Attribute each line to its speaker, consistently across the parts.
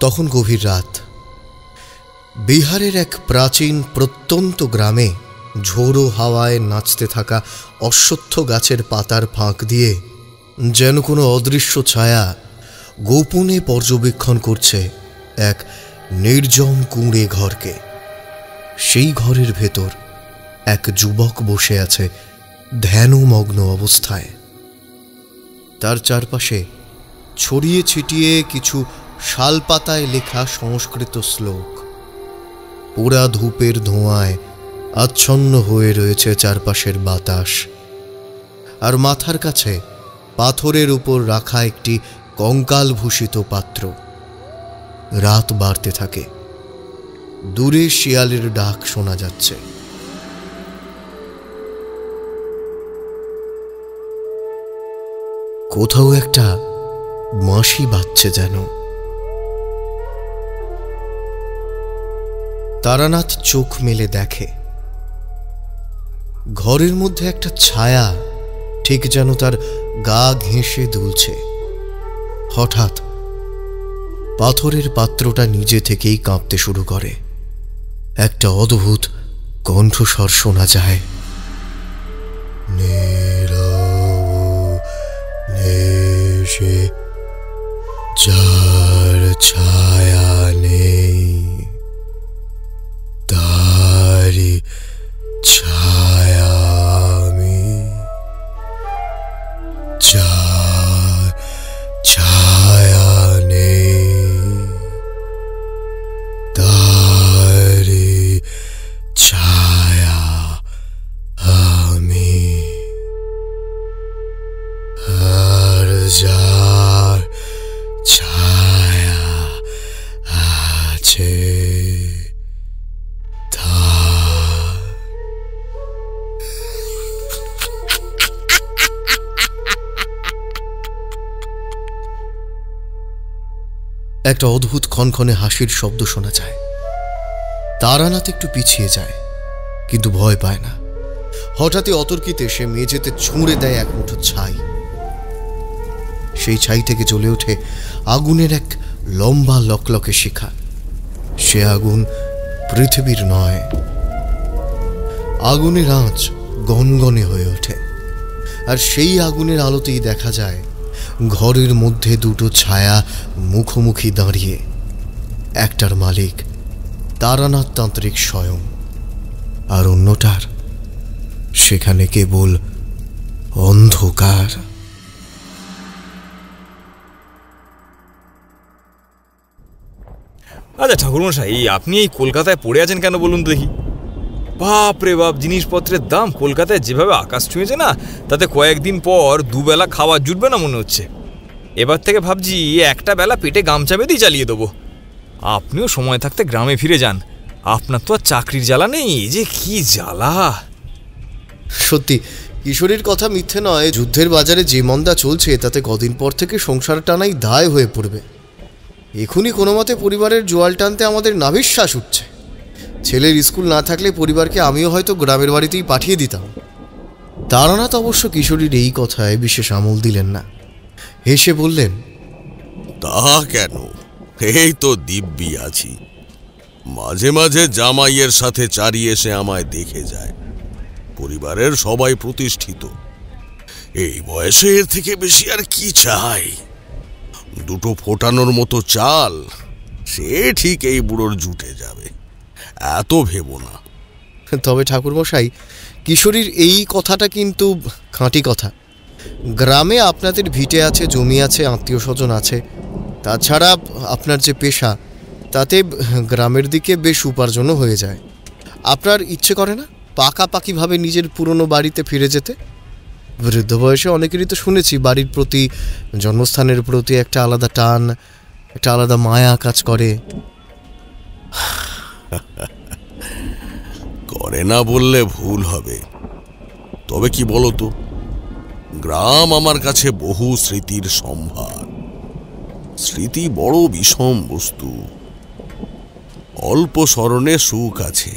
Speaker 1: তখন গভীর রাত। বিহারের এক প্রাচীন প্রত্যন্ত গ্রামে ঝোড়ো হাওয়ায় নাচতে থাকা অশ্বত্থ গাছের পাতার ফাঁক দিয়ে যেন কোনো অদৃশ্য ছায়া গোপনে পর্যবেক্ষণ করছে এক নির্জন কুঁড়ে ঘরকে। সেই ঘরের ভেতর এক যুবক বসে আছে ধ্যানমগ্ন অবস্থায়। তার চারপাশে ছড়িয়ে ছিটিয়ে কিছু শালপাতায় লেখা সংস্কৃত শ্লোক। পোড়া ধূপের ধোঁয়ায় আচ্ছন্ন হয়ে রয়েছে চারপাশের বাতাস। আর মাথার কাছে পাথরের উপর রাখা একটি কঙ্কাল ভূষিত পাত্র। রাত বাড়তে থাকে। দূরে শিয়ালের ডাক শোনা যাচ্ছে। কোথাও একটা বাঁশি বাজছে যেন। তারানাথ চোখ মেলে দেখে ঘরের মধ্যে একটা ছায়া ঠিক যেন তার গা ঘেঁষে দুলছে। হঠাৎ পাথরের পাত্রটা নিজে থেকেই কাঁপতে শুরু করে। একটা অদ্ভুত কণ্ঠস্বর শোনা যায়, নেশে যার ছায়া নেই তারি ছায়া আমি, যার ছায়া নেই তারি ছায়া আমি, আর যার ছায়া আছে একটা অদ্ভুত ক্ষণক্ষণে হাসির শব্দ শোনা যায়। তারানাথ একটু পিছিয়ে যায়, কিন্তু ভয় পায় না। হঠাৎই অতর্কিতে সে মেঝেতে ছুঁড়ে দেয় এক মুঠো ছাই। সেই ছাই থেকে জ্বলে ওঠে আগুনের এক লম্বা লকলকে শিখা। সে আগুন পৃথিবীর নয়। আগুনের আঁচ গনগনে হয়ে ওঠে, আর সেই আগুনের আলোতেই দেখা যায় ঘরের মধ্যে দুটো ছায়া মুখোমুখি দাঁড়িয়ে। একটার মালিক তারানাথ তান্ত্রিক স্বয়ং, আর অন্যটার সেখানে কেবল অন্ধকার।
Speaker 2: আচ্ছা ঠাকুরমশাই, আপনি এই কলকাতায় পড়ে আছেন কেন বলুন তো দেখি? বাপ রে বাপ, জিনিসপত্রের দাম কলকাতায় যেভাবে আকাশ ছুঁয়েছে না, তাতে কয়েকদিন পর দুবেলা খাওয়া জুটবে না মনে হচ্ছে। এবার থেকে ভাবছি একটা বেলা পেটে গামছা বেঁধেই চালিয়ে দেবো। আপনিও সময় থাকতে গ্রামে ফিরে যান। আপনার তো আর চাকরির জ্বালা নেই, যে কি জ্বালা।
Speaker 1: সত্যি কিশোরীর কথা মিথ্যে নয়। যুদ্ধের বাজারে যে মন্দা চলছে, তাতে কদিন পর থেকে সংসার টানাই দায় হয়ে পড়বে। এখনই কোনো মতে পরিবারের জোয়াল টানতে আমাদের নাভিশ্বাস উঠছে। ছেলের স্কুল না থাকলে পরিবারকে আমিও হয়তো গ্রামের বাড়িতেই পাঠিয়ে দিতাম। তারানাথ অবশ্য কিশোরীর এই কথায় বিশেষ আমল দিলেন না। হেসে বললেন,
Speaker 3: তা কেন, এই তো দিব্যি আছি। মাঝে মাঝে জামাইয়ের সাথে চারি এসে আমায় দেখে যায়। পরিবারের সবাই প্রতিষ্ঠিত। এই বয়সে এর থেকে বেশি আর কি চাই? দুটো ফোটানোর মতো চাল, সে ঠিক এই বুড়োর জুটে যাবে, এত ভেবো না।
Speaker 1: তবে ঠাকুরমশাই, কিশোরীর এই কথাটা কিন্তু খাঁটি কথা। গ্রামে আপনাদের ভিটে আছে, জমি আছে, আত্মীয় স্বজন আছে। তাছাড়া আপনার যে পেশা, তাতে গ্রামের দিকে বেশ উপার্জনও হয়ে যায়। আপনার ইচ্ছে করে না পাকাপাকিভাবে নিজের পুরনো বাড়িতে ফিরে যেতে? বৃদ্ধ বয়সে অনেকেরই তো শুনেছি বাড়ির প্রতি, জন্মস্থানের প্রতি একটা আলাদা টান, একটা আলাদা মায়া কাজ করে।
Speaker 3: করে না বললে ভুল হবে। তবে কি বলতো, গ্রাম আমার কাছে বহু স্মৃতির সম্ভার। স্মৃতি বড় বিষম বস্তু। অল্প স্মরণে সুখ আছে,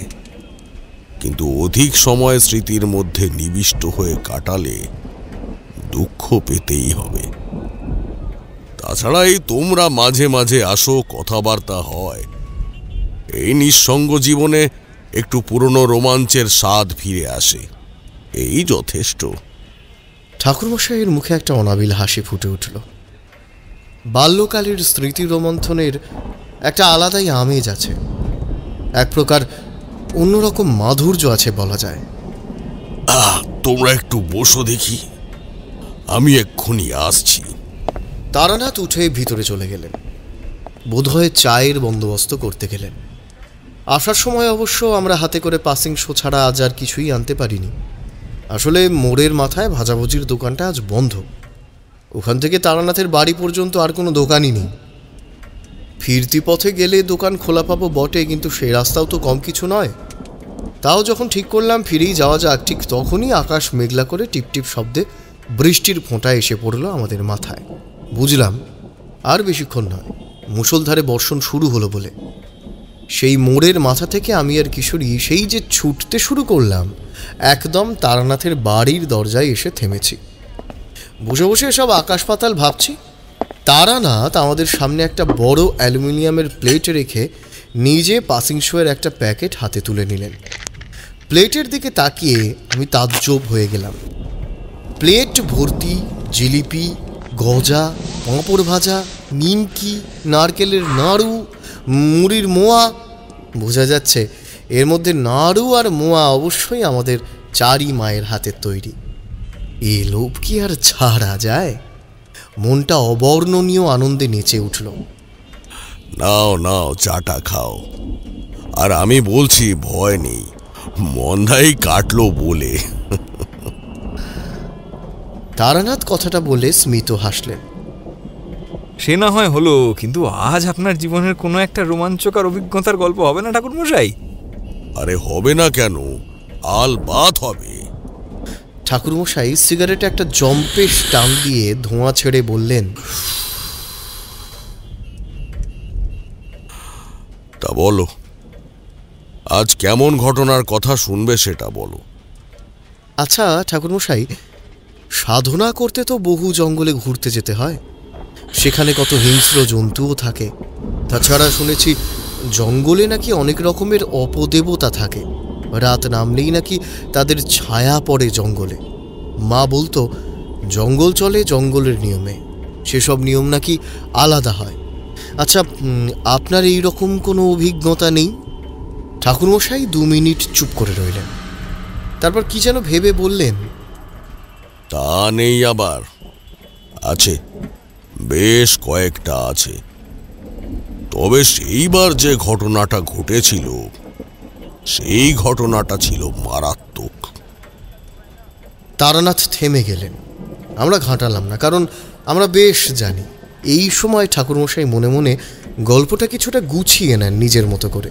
Speaker 3: কিন্তু অধিক সময় স্মৃতির মধ্যে নিবিষ্ট হয়ে কাটালে দুঃখ পেতেই হবে। তাছাড়া এই তোমরা মাঝে মাঝে আসো, কথাবার্তা হয়, এই নিঃসঙ্গ জীবনে একটু পুরনো রোমাঞ্চের স্বাদ ফিরে আসে, এই যথেষ্ট।
Speaker 1: ঠাকুরমশাইয়ের মুখে একটা অনাবিল হাসি ফুটে উঠল। বাল্যকালের স্মৃতি রোমন্থনের একটা আলাদাই আমেজ আছে, এক প্রকার অন্যরকম মাধুর্য আছে বলা যায়।
Speaker 3: তোমরা একটু বসো দেখি, আমি এক্ষুনি আসছি।
Speaker 1: তারানাথ উঠে ভিতরে চলে গেলেন, বোধহয় চায়ের বন্দোবস্ত করতে গেলেন। আসার সময় অবশ্য আমরা হাতে করে পাসিং শো ছাড়া আজ আর কিছুই আনতে পারিনি। আসলে মোড়ের মাথায় ভাজাভুজির দোকানটা আজ বন্ধ। ওখান থেকে তারানাথের বাড়ি পর্যন্ত আর কোনো দোকানই নেই। ফিরতি পথে গেলে দোকান খোলা পাবো বটে, কিন্তু সেই রাস্তাও তো কম কিছু নয়। তাও যখন ঠিক করলাম ফিরেই যাওয়া যাক, ঠিক তখনই আকাশ মেঘলা করে টিপটিপ শব্দে বৃষ্টির ফোঁটা এসে পড়ল আমাদের মাথায়। বুঝলাম আর বেশিক্ষণ নয়, মুষলধারে বর্ষণ শুরু হলো বলে। সেই মোড়ের মাথা থেকে আমি আর কিশোরী সেই যে ছুটতে শুরু করলাম, একদম তারানাথের বাড়ির দরজায় এসে থেমেছি। বসে বসে সব আকাশ পাতাল ভাবছি। তারানাথ আমাদের সামনে একটা বড় অ্যালুমিনিয়ামের প্লেট রেখে নিজে পাসিং শোয়ের একটা প্যাকেট হাতে তুলে নিলেন। প্লেটের দিকে তাকিয়ে আমি তাজ্জব হয়ে গেলাম। প্লেট ভর্তি জিলিপি, গজা, পাঁপড় ভাজা, নিমকি, নারকেলের নাড়ু, মুড়ির মোয়া। বোঝা যাচ্ছে এর মধ্যে নাড়ু আর মোয়া অবশ্যই আমাদের চারি মায়ের হাতের তৈরি। এ লোভ কি আর ছাড়া যায়? মনটা অবর্ণনীয় আনন্দে নেচে উঠল।
Speaker 3: নাও নাও, চাটা খাও। আর আমি বলছি, ভয় নেই, মন্দাই কাটলো বলে।
Speaker 1: তারানাথ কথাটা বলে স্মিত হাসলেন।
Speaker 2: সে না হয় হলো, কিন্তু আজ আপনার জীবনের কোনো একটা রোমাঞ্চকর অভিজ্ঞতার গল্প হবে না ঠাকুরমশাই?
Speaker 3: আরে হবে না কেন, আলবাত হবে।
Speaker 1: ঠাকুরমশাই সিগারেটে একটা জম্পেশ টান দিয়ে ধোঁয়া ছেড়ে বললেন,
Speaker 3: তা বলো, আজ কেমন ঘটনার কথা শুনবে সেটা বলো।
Speaker 1: আচ্ছা ঠাকুরমশাই, সাধনা করতে তো বহু জঙ্গলে ঘুরতে যেতে হয়, সেখানে কত হিংস্র জন্তুও থাকে। তাছাড়া শুনেছি জঙ্গলে নাকি অনেক রকমের অপদেবতা থাকে, রাত নামলেই নাকি তাদের ছায়া পড়ে জঙ্গলে। মা বলতো জঙ্গল চলে জঙ্গলের নিয়মে, সেসব নিয়ম নাকি আলাদা হয়। আচ্ছা, আপনার এই রকম কোনো অভিজ্ঞতা নেই? ঠাকুরমশাই 2 মিনিট চুপ করে রইলেন, তারপর কি যেন ভেবে বললেন,
Speaker 3: তা নেই আবার, আছে, বেশ কয়েকটা আছে। তবে সেইবার যে ঘটনাটা ঘটেছিল, সেই ঘটনাটা ছিল মারাত্মক।
Speaker 1: তারানাথ থেমে গেলেন। আমরা ঘাঁটালাম না, কারণ আমরা বেশ জানি এই সময় ঠাকুরমশাই মনে মনে গল্পটা কিছুটা গুছিয়ে নেন নিজের মতো করে।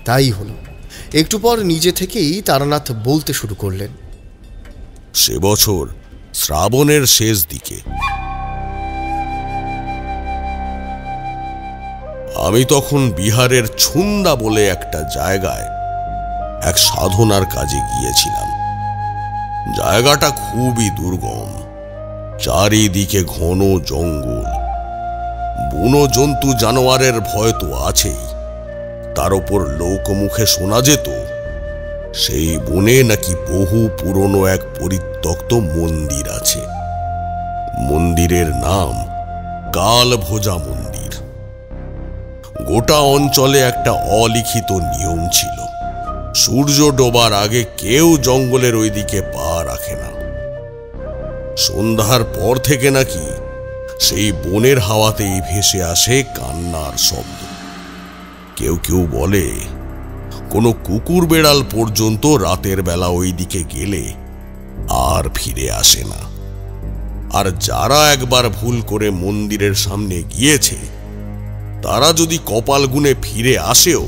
Speaker 1: তাই হলো, একটু পর নিজে থেকেই তারানাথ বলতে শুরু করলেন।
Speaker 3: সে বছর শ্রাবণের শেষ দিকে আমি তখন বিহারের ছুন্দা বলে একটা জায়গায় এক সাধনার কাজে গিয়েছিলাম। জায়গাটা খুবই দুর্গম, চারিদিকে ঘন জঙ্গল, বুনো জন্তু জানোয়ারের ভয় তো আছেই, তার উপর লোকমুখে শোনা যেত সেই বনে নাকি বহু পুরনো এক পরিত্যক্ত মন্দির আছে। মন্দিরের নাম কালভোজা মন্দির। গোটা অঞ্চলে একটা অলিখিত নিয়ম ছিল, সূর্য ডোবার আগে কেউ জঙ্গলের ওইদিকে পা রাখে না। সন্ধ্যার পর থেকে নাকি সেই বনের হাওয়াতেই ভেসে আসে কান্নার শব্দ। কেউ কেউ বলে কোনো কুকুর বেড়াল পর্যন্ত রাতের বেলা ওই দিকে গেলে আর ফিরে আসে না। আর যারা একবার ভুল করে মন্দিরের সামনে গিয়েছে, তারা যদি কপাল গুনে ফিরে আসেও,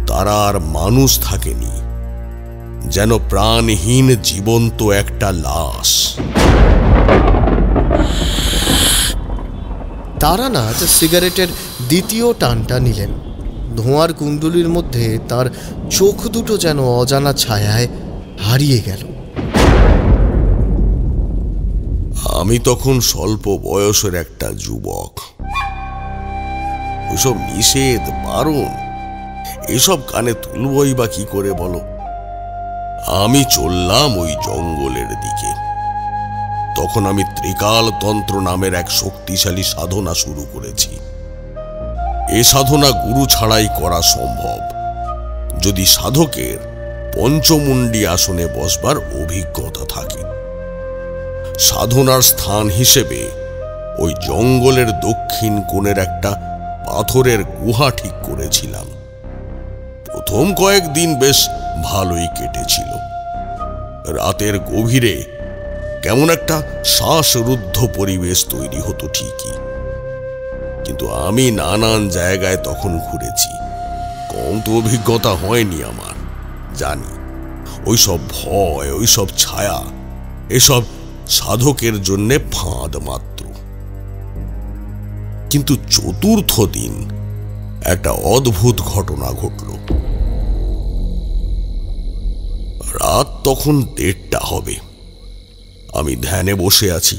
Speaker 3: তারা আর মানুষ থাকেনি, যেন প্রাণহীন জীবন্ত একটা লাশ।
Speaker 1: তারানাথ সিগারেটের দ্বিতীয় টানটা নিলেন। ধোঁয়ার কুণ্ডলীর মধ্যে তার চোখ দুটো যেন অজানা ছায়ায় হারিয়ে গেল।
Speaker 3: আমি তখন স্বল্প বয়সের একটা যুবক। ওইসব নিষেধ বারণ এসব কানে তুলবই বা কি করে বলো? আমি চললাম ওই জঙ্গলের দিকে। তখন আমি ত্রিকাল তন্ত্র নামের এক শক্তিশালী সাধনা শুরু করেছি। এ সাধনা গুরু ছাড়াই করা সম্ভব, যদি সাধকের পঞ্চমুণ্ডী আসনে বসবার অভিজ্ঞতা থাকে। সাধনার স্থান হিসেবে ওই জঙ্গলের দক্ষিণ কোণের একটা পাথরের গুহা ঠিক করেছিলাম। প্রথম কয়েকদিন বেশ ভালোই কেটেছিল। রাতের গভীরে কেমন একটা শ্বাসরুদ্ধ পরিবেশ তৈরি হতো ঠিকই, কিন্তু আমি নানান জায়গায় তখন ঘুরেছি, কম তো অভিজ্ঞতা হয়নি আমার। জানি ওইসব ভয়, ওইসব ছায়া, এসব সাধকের জন্যে ফাঁদ মাত্র। কিন্তু চতুর্থ দিন একটা অদ্ভুত ঘটনা ঘটল। রাত তখন 1:30 হবে। আমি ধ্যানে বসে আছি।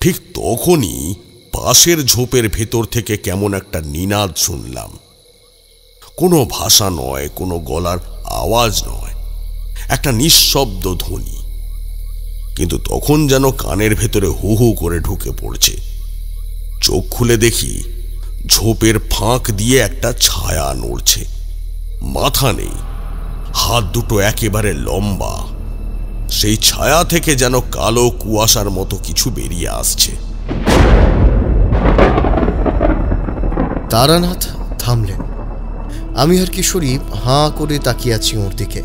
Speaker 3: ঠিক তখনই পাশের ঝোপের ভেতর থেকে কেমন একটা নিনাদ শুনলাম। কোনো ভাষা নয়, কোনো গলার আওয়াজ নয়, একটা নিঃশব্দ ধ্বনি। কিন্তু তখন যেন কানের ভেতরে হু হু করে ঢুকে পড়ছে। চোখ খুলে দেখি ঝোপের ফাঁক দিয়ে একটা ছায়া নড়ছে। মাথা নেই, হাত দুটো একেবারে লম্বা। সেই ছায়া থেকে যেন কালো কুয়াশার মতো কিছু বেরিয়ে আসছে।
Speaker 1: তারানাথ থামলেন। আমি আর কিশোরী হাঁ করে তাকিয়ে আছি ওর দিকে।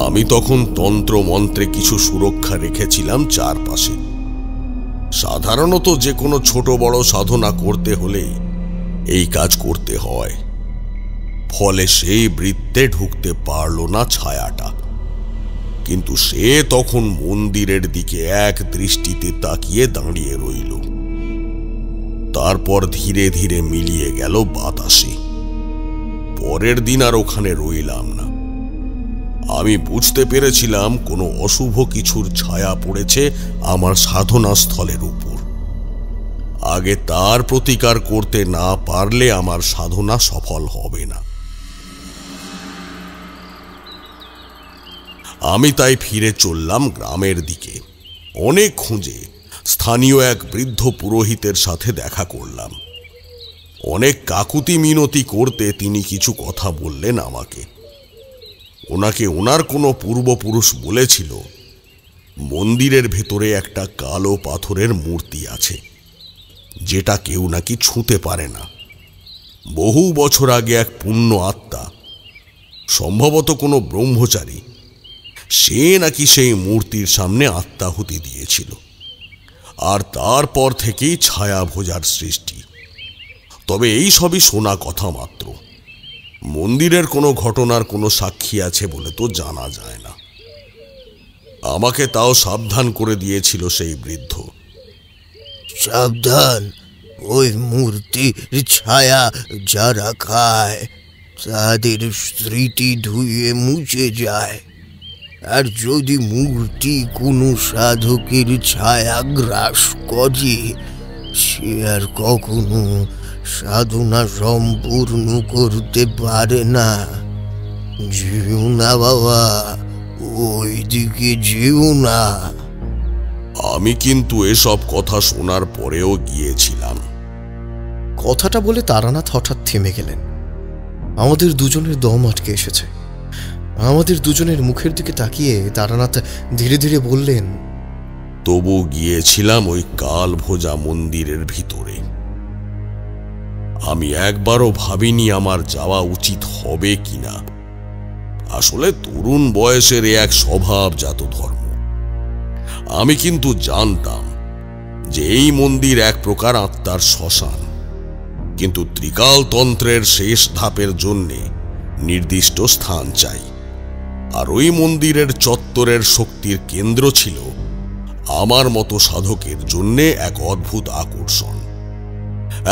Speaker 3: আমি তখন তন্ত্র মন্ত্রে কিছু সুরক্ষা রেখেছিলাম চারপাশে। সাধারণত যে কোনো ছোট বড় সাধনা করতে হলে এই কাজ করতে হয়। ফলে সেই বৃত্তে ঢুকতে পারল না ছায়াটা। কিন্তু সে তখন মন্দিরের দিকে এক দৃষ্টিতে তাকিয়ে দাঁড়িয়ে রইল। তারপর ধীরে ধীরে মিলিয়ে গেল বাতাসে। পরের দিন আর ওখানে রইলাম না। আমি বুঝতে পেরেছিলাম কোনো অশুভ কিছুর ছায়া পড়েছে আমার সাধনা স্থলের উপর। আগে তার প্রতিকার করতে না পারলে আমার সাধনা সফল হবে না। আমি তাই ফিরে চললাম গ্রামের দিকে। অনেক খুঁজে স্থানীয় এক বৃদ্ধ পুরোহিতের সাথে দেখা করলাম। অনেক কাকুতি মিনতি করতে তিনি কিছু কথা বললেন আমাকে। ওনাকে ওনার কোনো পূর্বপুরুষ বলেছিল মন্দিরের ভেতরে একটা কালো পাথরের মূর্তি আছে, যেটা কেউ নাকি ছুঁতে পারে না। বহু বছর আগে এক পুণ্য আত্মা, সম্ভবত কোনো ব্রহ্মচারী, সে নাকি সেই মূর্তির সামনে আত্মাহুতি দিয়েছিল। আর তারপর থেকেই ছায়া ভোজার সৃষ্টি। তবে এই সবই শোনা কথা মাত্র। মন্দিরের কোনো ঘটনার কোনো সাক্ষী আছে বলে তো জানা যায় না। আমাকে তাও সাবধান করে দিয়েছিল সেই বৃদ্ধ।
Speaker 1: সাবধান, ওই মূর্তির ছায়া যারা খায় তাদের স্মৃতি ধুয়ে মুছে যায়। আর যদি মূর্তি কোনো সাধকের ছায়া গ্রাস করে, সে আর কখনো সাধনা সম্পূর্ণ করতে পারে না। যেও না বাবা, ওই দিকে যেও না।
Speaker 3: আমি কিন্তু এসব কথা শোনার পরেও গিয়েছিলাম।
Speaker 1: কথাটা বলে তারানাথ হঠাৎ থেমে গেলেন। আমাদের দুজনের দম আটকে এসেছে। আমাদের দুজনের মুখের দিকে তাকিয়ে তারানাথ ধীরে ধীরে বললেন,
Speaker 3: তবু গিয়েছিলাম ওই কাল ভোজা মন্দিরের ভিতরে। আমি একবারও ভাবিনি আমার যাওয়া উচিত হবে কিনা। আসলে তরুণ বয়সের এক স্বভাবজাত ধর্ম। আমি কিন্তু জানতাম যে এই মন্দির এক প্রকার আত্মার শ্মশান, কিন্তু ত্রিকাল তন্ত্রের শেষ ধাপের জন্যে নির্দিষ্ট স্থান চাই। আর ওই মন্দিরের চত্বরের শক্তির কেন্দ্র ছিল আমার মতো সাধকের জন্যে এক অদ্ভুত আকর্ষণ।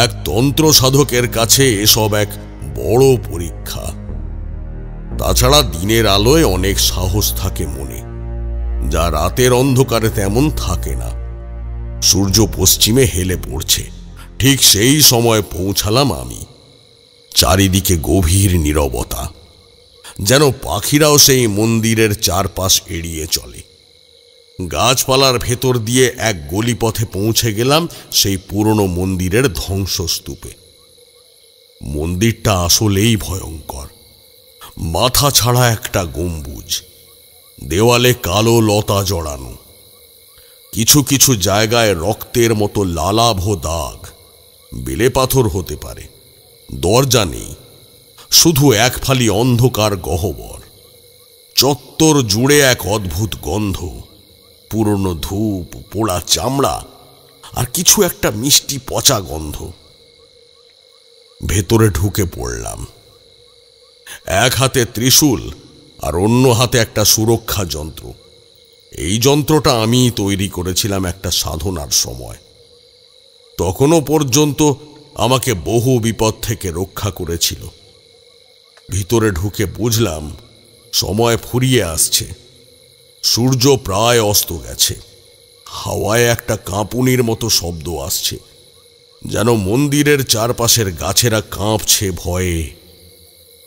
Speaker 3: এক তন্ত্র সাধকের কাছে এসব এক বড় পরীক্ষা। তাছাড়া দিনের আলোয় অনেক সাহস থাকে মনে, যা রাতের অন্ধকারে তেমন থাকে না। সূর্য পশ্চিমে হেলে পড়ছে। ঠিক সেই সময় পৌঁছালাম আমি। চারিদিকে গভীর নীরবতা, যেন পাখিরাও সেই মন্দিরের চারপাশ এড়িয়ে চলে। গাছপালার ভেতর দিয়ে এক গলিপথে পৌঁছে গেলাম সেই পুরনো মন্দিরের ধ্বংসস্তূপে। মন্দিরটা আসলেই ভয়ঙ্কর। মাথা ছাড়া একটা গম্বুজ, দেওয়ালে কালো লতা জড়ানো, কিছু কিছু জায়গায় রক্তের মতো লালাভ দাগ। বেলে পাথর হতে পারে। দরজা নেই, শুধু এক ফালি অন্ধকার গহ্বর। চত্বর জুড়ে এক অদ্ভুত গন্ধ, পুরনো ধূপ, পোড়া চামড়া আর কিছু একটা মিষ্টি পচা গন্ধ। ভেতরে ঢুকে পড়লাম। এক হাতে ত্রিশূল আর অন্য হাতে একটা সুরক্ষা যন্ত্র। এই যন্ত্রটা আমি তৈরি করেছিলাম একটা সাধনার সময়। তখনও পর্যন্ত আমাকে বহু বিপদ থেকে রক্ষা করেছিল। ভিতরে ঢুকে বুঝলাম সময় ফুরিয়ে আসছে। সূর্য প্রায় অস্ত গেছে। হাওয়ায় একটা কাঁপুনির মতো শব্দ আসছে, যেন মন্দিরের চারপাশের গাছেরা কাঁপছে ভয়ে।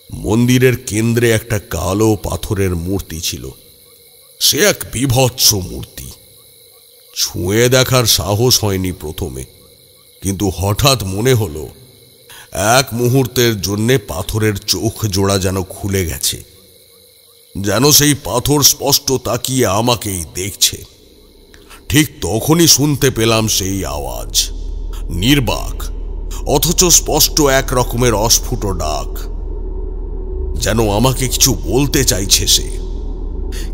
Speaker 3: মন্দিরের কেন্দ্রে একটা কালো পাথরের মূর্তি ছিল। সে এক বীভৎস মূর্তি। ছুঁয়ে দেখার সাহস হয়নি প্রথমে, কিন্তু হঠাৎ মনে হলো এক মুহূর্তের জন্যে পাথরের চোখ জোড়া যেন খুলে গেছে, যেন সেই পাথর স্পষ্ট তাকিয়ে আমাকেই দেখছে। ঠিক তখনই শুনতে পেলাম সেই আওয়াজ, নির্বাক অথচ স্পষ্ট এক রকমের অস্ফুট ডাক, যেন আমাকে কিছু বলতে চাইছে সে।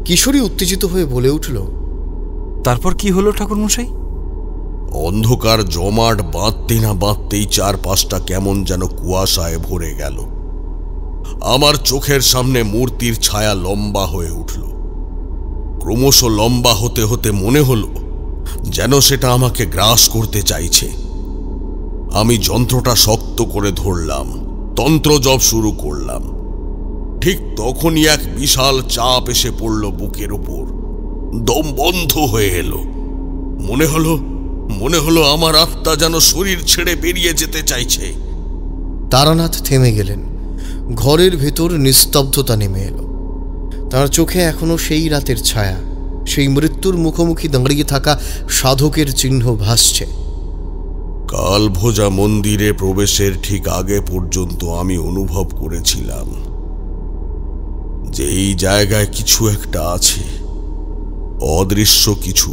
Speaker 1: কিশোরী উত্তেজিত হয়ে বলে উঠল,
Speaker 2: তারপর কি হলো ঠাকুরমশাই?
Speaker 3: অন্ধকার জমাট বাঁধতে না বাঁধতেই চারপাশটা কেমন যেন কুয়াশায় ভরে গেল। আমার চোখের সামনে মূর্তির ছায়া লম্বা হয়ে উঠল। ক্রমশ লম্বা হতে হতে মনে হলো যেন সেটা আমাকে গ্রাস করতে চাইছে। আমি যন্ত্রটা শক্ত করে ধরলাম, তন্ত্র জপ শুরু করলাম। ঠিক তখনই এক বিশাল চাপ এসে পড়ল বুকের উপর। দম বন্ধ হয়ে এলো। মনে হলো আমার আত্মা যেন শরীর ছেড়ে বেরিয়ে যেতে চাইছে।
Speaker 1: তারানাথ থেমে গেলেন। ঘরের ভেতর নিস্তব্ধতা নেমে এলো। তার চোখে এখনো সেই রাতের ছায়া, সেই মৃত্যুর মুখোমুখি দাঁড়িয়ে থাকা সাধকের চিহ্ন ভাসছে।
Speaker 3: কালভোজা মন্দিরে প্রবেশের ঠিক আগে পর্যন্ত আমি অনুভব করেছিলাম যে এই জায়গায় কিছু একটা আছে, অদৃশ্য কিছু,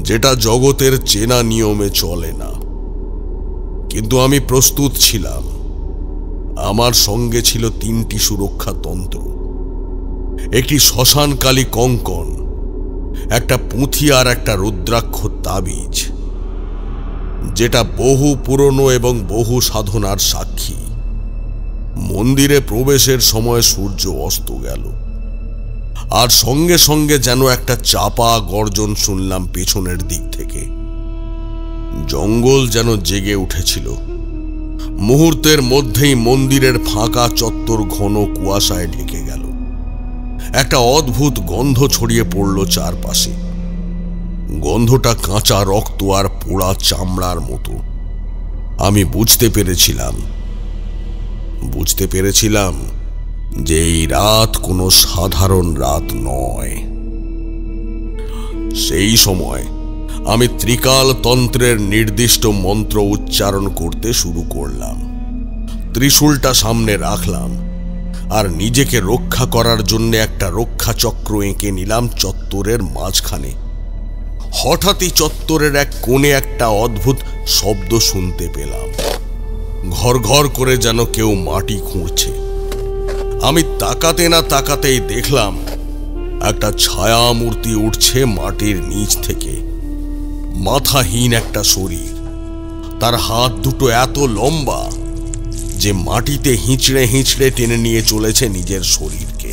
Speaker 3: যেটা জগতের চেনা নিয়মে চলে না। কিন্তু আমি প্রস্তুত ছিলাম। আমার সঙ্গে ছিল 3টি সুরক্ষা তন্ত্র, একটি শ্মশানকালী কঙ্কন, একটা পুঁথি আর একটা রুদ্রাক্ষ তাবিজ, যেটা বহু পুরনো এবং বহু সাধনার সাক্ষী। মন্দিরে প্রবেশের সময় সূর্য অস্ত গেল, আর সঙ্গে সঙ্গে যেন একটা চাপা গর্জন শুনলাম পেছনের দিক থেকে। জঙ্গল যেন জেগে উঠেছিল। মুহূর্তের মধ্যেই মন্দিরের ফাঁকা চত্বর ঘন কুয়াশায় ঢেকে গেল। একটা অদ্ভুত গন্ধ ছড়িয়ে পড়ল চারপাশে। গন্ধটা কাঁচা রক্ত আর পোড়া চামড়ার মতো। আমি বুঝতে পেরেছিলাম যে এই রাত কোনো সাধারণ রাত নয়। সেই সময় আমি ত্রিকাল তন্ত্রের নির্দিষ্ট মন্ত্র উচ্চারণ করতে শুরু করলাম। ত্রিশূলটা সামনে রাখলাম আর নিজেকে রক্ষা করার জন্য একটা রক্ষা চক্র এঁকে নিলাম চত্বরের মাঝখানে। হঠাৎই চত্বরের এক কোণে একটা অদ্ভুত শব্দ শুনতে পেলাম। ঘর ঘর করে যেন কেউ মাটি খুঁড়ছে। আমি তাকাতে না তাকাতেই দেখলাম একটা ছায়া মূর্তি উঠছে মাটির নিচ থেকে। মাথাহীন একটা শরীর, তার হাত দুটো এত লম্বা যে মাটিতে হিঁচড়ে হিঁচড়ে টেনে নিয়ে চলেছে নিজের শরীরকে।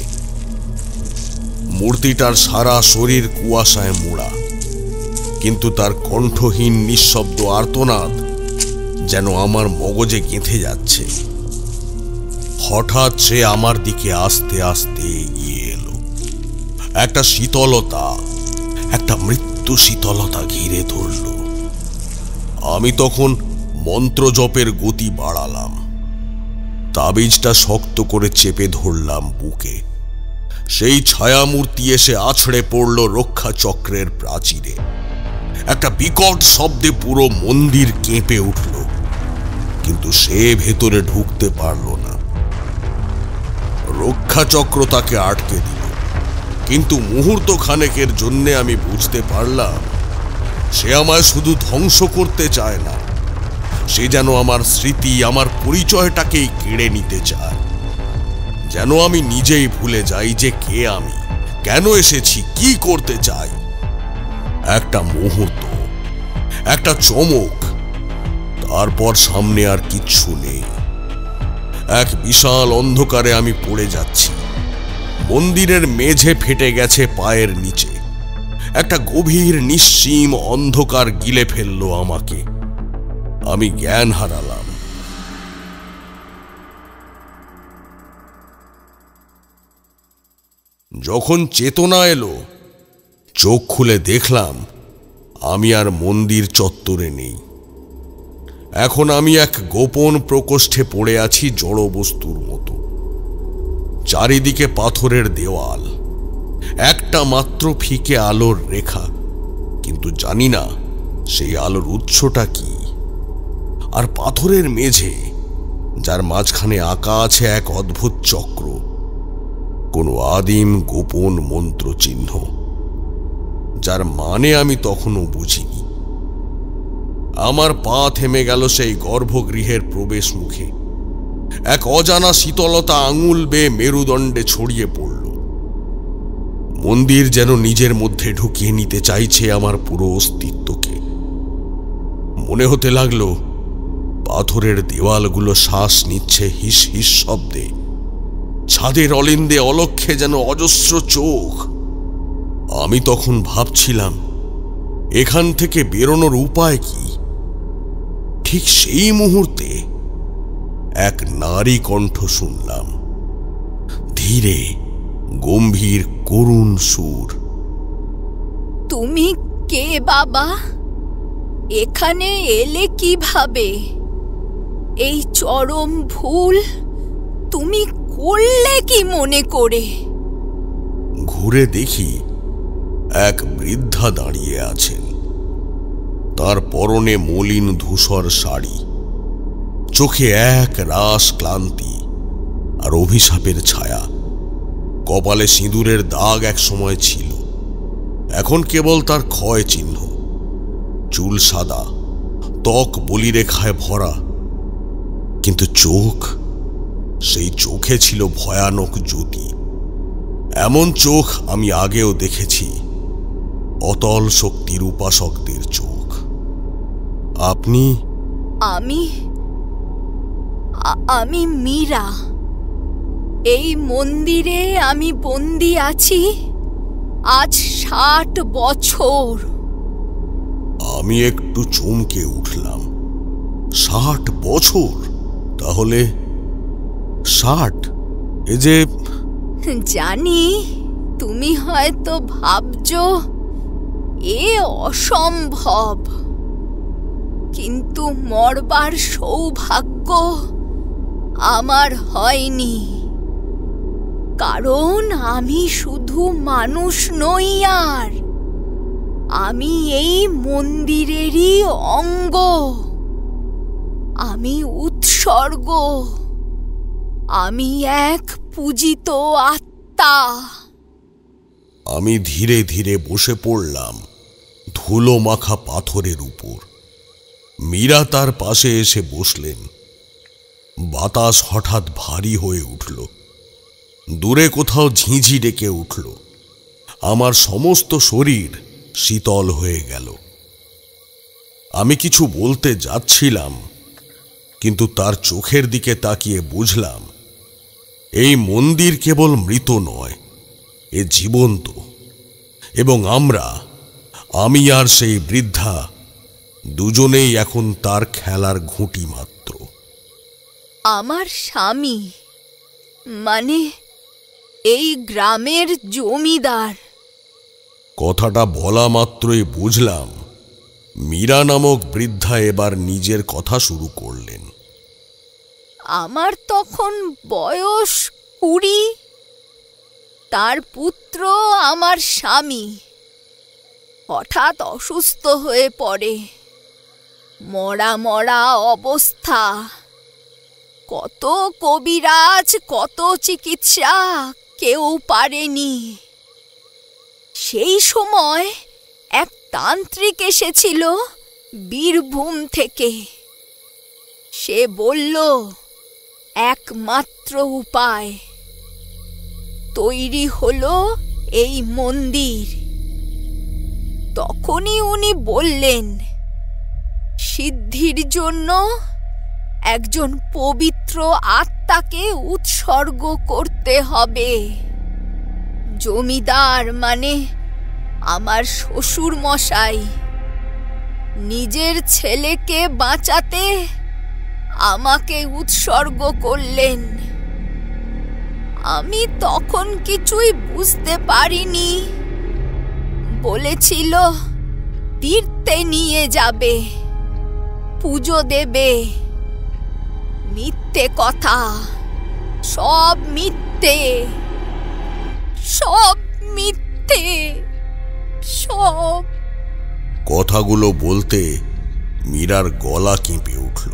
Speaker 3: মূর্তিটার সারা শরীর কুয়াশায় মোড়া, কিন্তু তার কণ্ঠহীন নিঃশব্দ আর্তনাদ যেন আমার মগজে গেঁথে যাচ্ছে। হঠাৎ সে আমার দিকে আস্তে আস্তে এগিয়ে এলো। একটা শীতলতা, একটা মৃত্যু শীতলতা ঘিরে ধরল। আমি তখন মন্ত্র জপের গতি বাড়ালাম, তাবিজটা শক্ত করে চেপে ধরলাম বুকে। সেই ছায়ামূর্তি এসে আছড়ে পড়ল রক্ষা চক্রের প্রাচীরে। একটা বিকট শব্দে পুরো মন্দির কেঁপে উঠল, কিন্তু সে ভেতরে ঢুকতে পারল না। রক্ষা চক্র তাকে আটকে দিল, কিন্তু মুহূর্ত খানেকের জন্যে আমি বুঝতে পারলাম সে আমায় শুধু ধ্বংস করতে চায় না, সে যেন আমার স্মৃতি, আমার পরিচয়টাকেই কেড়ে নিতে চায়। যেন আমি নিজেই ভুলে যাই যে কে আমি, কেন এসেছি, কি করতে চাই। একটা মুহূর্ত, একটা চমক, তারপর সামনে আর কিচ্ছু নেই। এক বিশাল অন্ধকারে আমি পড়ে যাচ্ছি। মন্দিরের মেঝে ফেটে গেছে পায়ের নিচে। একটা গভীর নিশ্চিম অন্ধকার গিলে ফেলল আমাকে। আমি জ্ঞান হারালাম। যখন চেতনা এলো, চোখ খুলে দেখলাম আমি আর মন্দির চত্বরে নেই। এখন আমি এক গোপন প্রকোষ্ঠে পড়ে আছি, জড় বস্তুর মতো। চারিদিকে পাথরের দেওয়াল, একটা মাত্র ফিকে আলোর রেখা, কিন্তু জানি না সেই আলোর উৎসটা কি। আর পাথরের মেঝে, যার মাঝখানে আঁকা আছে এক অদ্ভুত চক্র, কোনো আদিম গোপন মন্ত্র চিহ্ন, যার মানে আমি তখনও বুঝিনি। আমার পা থেমে গেল সেই গর্ভগৃহের প্রবেশ মুখে। এক অজানা শীতলতা আঙুল বেয়ে মেরুদণ্ডে ছড়িয়ে পড়ল। মন্দির যেন নিজের মধ্যে ঢুকিয়ে নিতে চাইছে আমার পুরো অস্তিত্বকে। মনে হতে লাগলো পাথরের দেওয়ালগুলো শ্বাস নিচ্ছে হিস হিস শব্দে। ছাদের অলিন্দে অলক্ষ্যে যেন অজস্র চোখ। আমি তখন ভাবছিলাম এখান থেকে বেরোনোর উপায় কি। ঠিক সেই মুহূর্তে এক নারী কণ্ঠ শুনলাম, ধীরে, গম্ভীর, করুণ সুর।
Speaker 4: তুমি কে বাবা? এখানে এলে কিভাবে? এই চরম ভুল তুমি করলে কি মনে করে?
Speaker 3: ঘুরে দেখি এক বৃদ্ধা দাঁড়িয়ে আছেন। তার পরনে মলিন ধূসর শাড়ি, চোখে এক রাস ক্লান্তি আর অভিশাপের ছায়া। কপালে সিঁদুরের দাগ এক সময় ছিল, এখন কেবল তার ক্ষয় চিহ্ন। চুল সাদা, ত্বক বলিরেখায় ভরা, কিন্তু চোখ, সেই চোখে ছিল ভয়ানক জ্যোতি। এমন চোখ আমি আগেও দেখেছি, অতল শক্তির উপাসকদের চোখ। আপনি?
Speaker 4: আমি মীরা। এই মন্দিরে আমি বন্দী আছি আজ 60 বছর।
Speaker 3: আমি একটু চমকে উঠলাম। 60 বছর? তাহলে 60? এ যে...
Speaker 4: জানি তুমি হয়তো ভাবছো এ অসম্ভব, কিন্তু মরবার সৌভাগ্য আমার হয়নি। কারণ আমি শুধু মানুষ নই, আর আমি এই মন্দিরেরই অঙ্গ। আমি উৎসর্গ, আমি এক পূজিত আত্মা।
Speaker 3: আমি ধীরে ধীরে বসে পড়লাম ধুলো মাখা পাথরের উপর। মীরা তার পাশে এসে বসলেন। বাতাস হঠাৎ ভারী হয়ে উঠল। দূরে কোথাও ঝিঁঝি ডেকে উঠল। আমার সমস্ত শরীর শীতল হয়ে গেল। আমি কিছু বলতে যাচ্ছিলাম, কিন্তু তার চোখের দিকে তাকিয়ে বুঝলাম এই মন্দির কেবল মৃত নয়, এ জীবন্ত। এবং আমি আর সেই বৃদ্ধা, দুজনেই এখন তার খেলার ঘুঁটি মাত্র।
Speaker 4: আমার স্বামী, মানে এই গ্রামের জমিদার,
Speaker 3: কথাটা বলা মাত্রই বুঝলাম মীরা নামক বৃদ্ধা এবার নিজের কথা শুরু করলেন।
Speaker 4: আমার তখন বয়স 20। তার পুত্র আমার স্বামী হঠাৎ অসুস্থ হয়ে পড়ে। মরা মরা অবস্থা। কত কবিরাজ, কত চিকিৎসা, কেউ পারেনি। সেই সময় এক তান্ত্রিক এসেছিল বীরভূম থেকে। সে বলল একমাত্র উপায়। তৈরি হলো এই মন্দির। তখনই উনি বললেন সিদ্ধির জন্য একজন পবিত্র আত্মাকে উৎসর্গ করতে হবে। জমিদার মানে আমার শ্বশুর মশাই নিজের ছেলেকে বাঁচাতে আমাকে উৎসর্গ করলেন। আমি তখন কিছুই বুঝতে পারিনি। বলেছিল তীর্থে নিয়ে যাবে, পুজো দেবে। মিথ্যে কথা, সব মিথ্যে, সব মিথ্যে, সব।
Speaker 3: কথাগুলো বলতে মীরার গলা কেঁপে উঠল।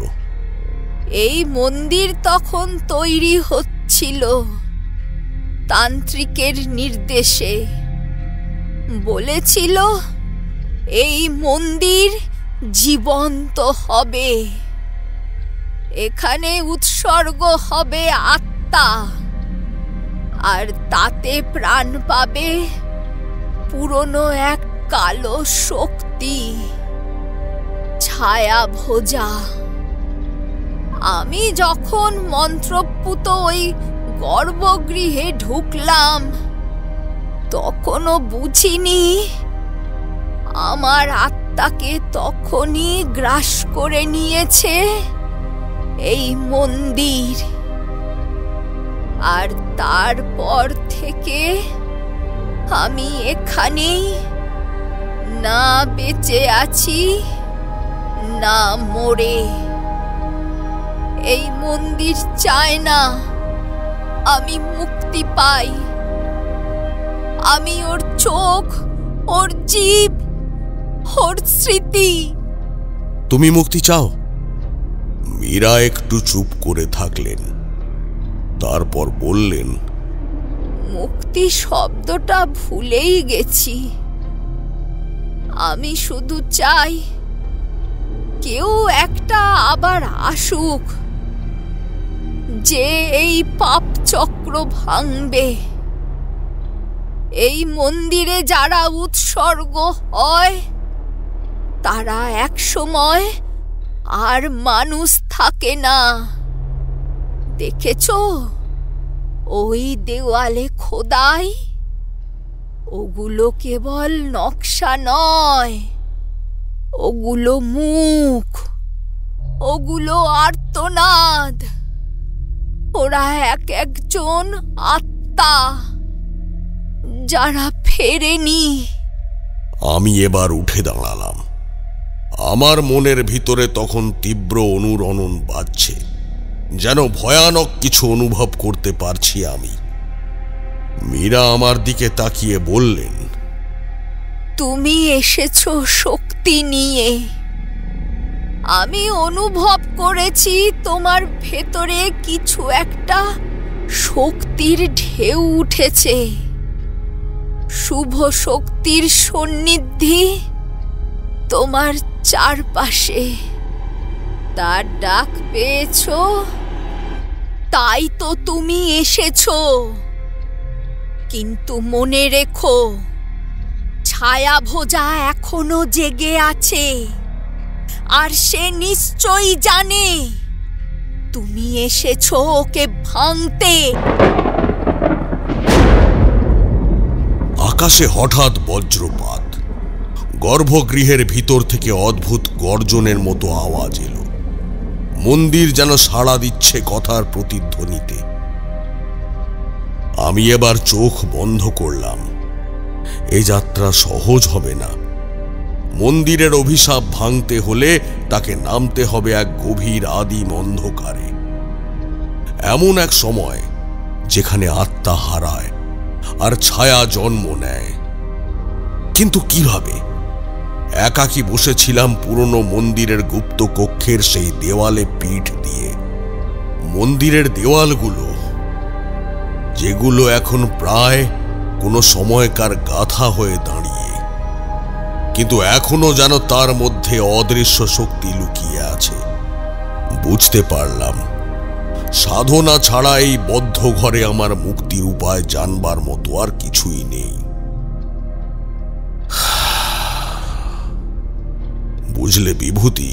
Speaker 4: এই মন্দির তখন তৈরি হচ্ছিল তান্ত্রিকের নির্দেশে। বলেছিল এই মন্দির জীবন্ত হবে, এখানে উৎসর্গ হবে আত্মা, আর তাতে প্রাণ পাবে পুরনো এক কালো শক্তি, ছায়া ভোজা। আমি যখন মন্ত্রপুত ওই গর্ভগৃহে ঢুকলাম তখনও বুঝিনি আমার আত্মাকে তখনই গ্রাস করে নিয়েছে এই মন্দির। আর তারপর থেকে আমি এখানেই না বেঁচে আছি না মরে। এই মন্দির চায় না আমি মুক্তি পাই। আমি ওর চোখ, ওর জীব, ওর স্মৃতি।
Speaker 3: তুমি মুক্তি চাও? মীরা একটু চুপ করে থাকলেন, তারপর বললেন,
Speaker 4: মুক্তি শব্দটা ভুলেই গেছি। আমি শুধু চাই কেউ একটা আবার আসুক, যে এই পাপ চক্র ভাঙবে। এই মন্দিরে যারা উৎসর্গ হয় তারা একসময় আর মানুষ থাকে না। দেখেছো ওই দেওয়ালে খোদাই? ওগুলো কেবল নকশা নয়, ওগুলো মুখ, ওগুলো আর্তনাদ। ওরা এক একজন আত্মা যারা ফেরেনি।
Speaker 3: আমি এবার উঠে দাঁড়ালাম। আমার মনের ভিতরে তখন তীব্র অনুরণন বাজছে, যেন ভয়ানক কিছু অনুভব করতে পারছি আমি। মীরা আমার দিকে তাকিয়ে বললেন,
Speaker 4: তুমি এসেছো শক্তি নিয়ে। আমি অনুভব করেছি তোমার ভেতরে কিছু একটা শক্তির ঢেউ উঠেছে। শুভ শক্তির সন্নিধি তোমার চারপাশে। তার ডাক পেয়েছো, তাই তো তুমি এসেছো। কিন্তু মনে রেখো, ছায়া ভোজা এখনো জেগে আছে, আর সে নিশ্চয়ই জানে তুমি এসেছো ওকে ভাঙতে।
Speaker 3: আকাশে হঠাৎ বজ্রপাত। গর্ভগৃহের ভিতর থেকে অদ্ভুত গর্জনের মতো আওয়াজ এলো। মন্দির যেন সাড়া দিচ্ছে কথার প্রতিধ্বনিতে। আমি এবার চোখ বন্ধ করলাম, এই যাত্রা সহজ হবে না। মন্দিরের অভিশাপ ভাঙতে হলে তাকে নামতে হবে এক গভীর আদিম অন্ধকারে, এমন এক সময় যেখানে আত্মা হারায় আর ছায়া জন্ম নেয়। কিন্তু কিভাবে? একাকী বসেছিলাম পুরনো মন্দিরের গুপ্ত কক্ষের সেই দেওয়ালে পিঠ দিয়ে। মন্দিরের দেওয়ালগুলো, যেগুলো এখন প্রায় কোনো সময়কার গাথা হয়ে দাঁড়িয়ে, কিন্তু এখনো যেন তার মধ্যে অদৃশ্য শক্তি লুকিয়ে আছে। বুঝতে পারলাম, সাধনা ছাড়া এই বদ্ধ ঘরে আমার মুক্তির উপায় জানবার মতো আর কিছুই নেই। বুঝলে বিভূতি,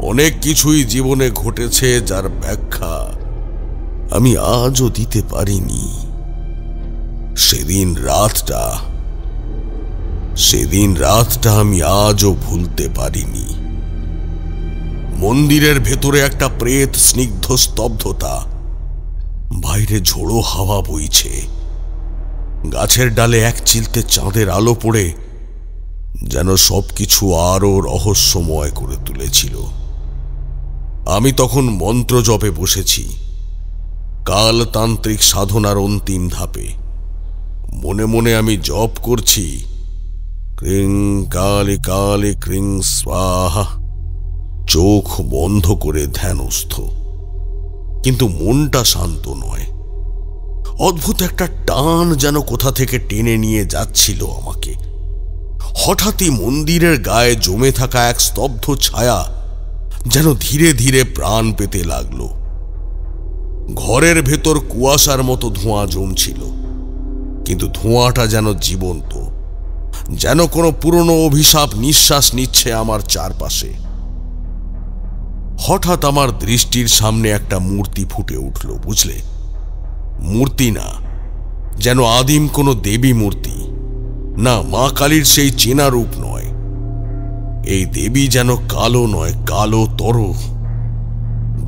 Speaker 3: অনেক কিছুই জীবনে ঘটেছে যার ব্যাখ্যা আমি আজও দিতে পারিনি। সেদিন রাতটা আমি আজও ভুলতে পারিনি। মন্দিরের ভেতরে একটা প্রেত স্নিগ্ধ স্তব্ধতা, বাইরে ঝোড়ো হাওয়া বইছে, গাছের ডালে এক চিলতে চাঁদের আলো পড়ে যেন সবকিছু আরো রহস্যময় করে তুলেছিল। আমি তখন মন্ত্র জপে বসেছি, কালতান্ত্রিক সাধনার অন্তিম ধাপে। মনে মনে আমি জপ করছি, ক্রিং কালি কালি ক্রিং স্বাহা, চোখ বন্ধ করে ধ্যানস্থ। কিন্তু মনটা শান্ত নয়। অদ্ভুত একটা টান যেন কোথা থেকে টেনে নিয়ে যাচ্ছিল আমাকে। হঠাৎই মন্দিরের গায়ে জমে থাকা এক স্তব্ধ ছায়া যেন ধীরে ধীরে প্রাণ পেতে লাগলো। ঘরের ভেতর কুয়াশার মতো ধোঁয়া জমছিল, কিন্তু ধোঁয়াটা যেন জীবন্ত, যেন কোনো পুরনো অভিশাপ নিঃশ্বাস নিচ্ছে আমার চারপাশে। হঠাৎ আমার দৃষ্টির সামনে একটা মূর্তি ফুটে উঠল। বুঝলে, মূর্তি না, যেন আদিম কোনো দেবী মূর্তি, না মা কালীর সেই চেনা রূপ নয়। এই দেবী যেন কালো নয়, কালো তর,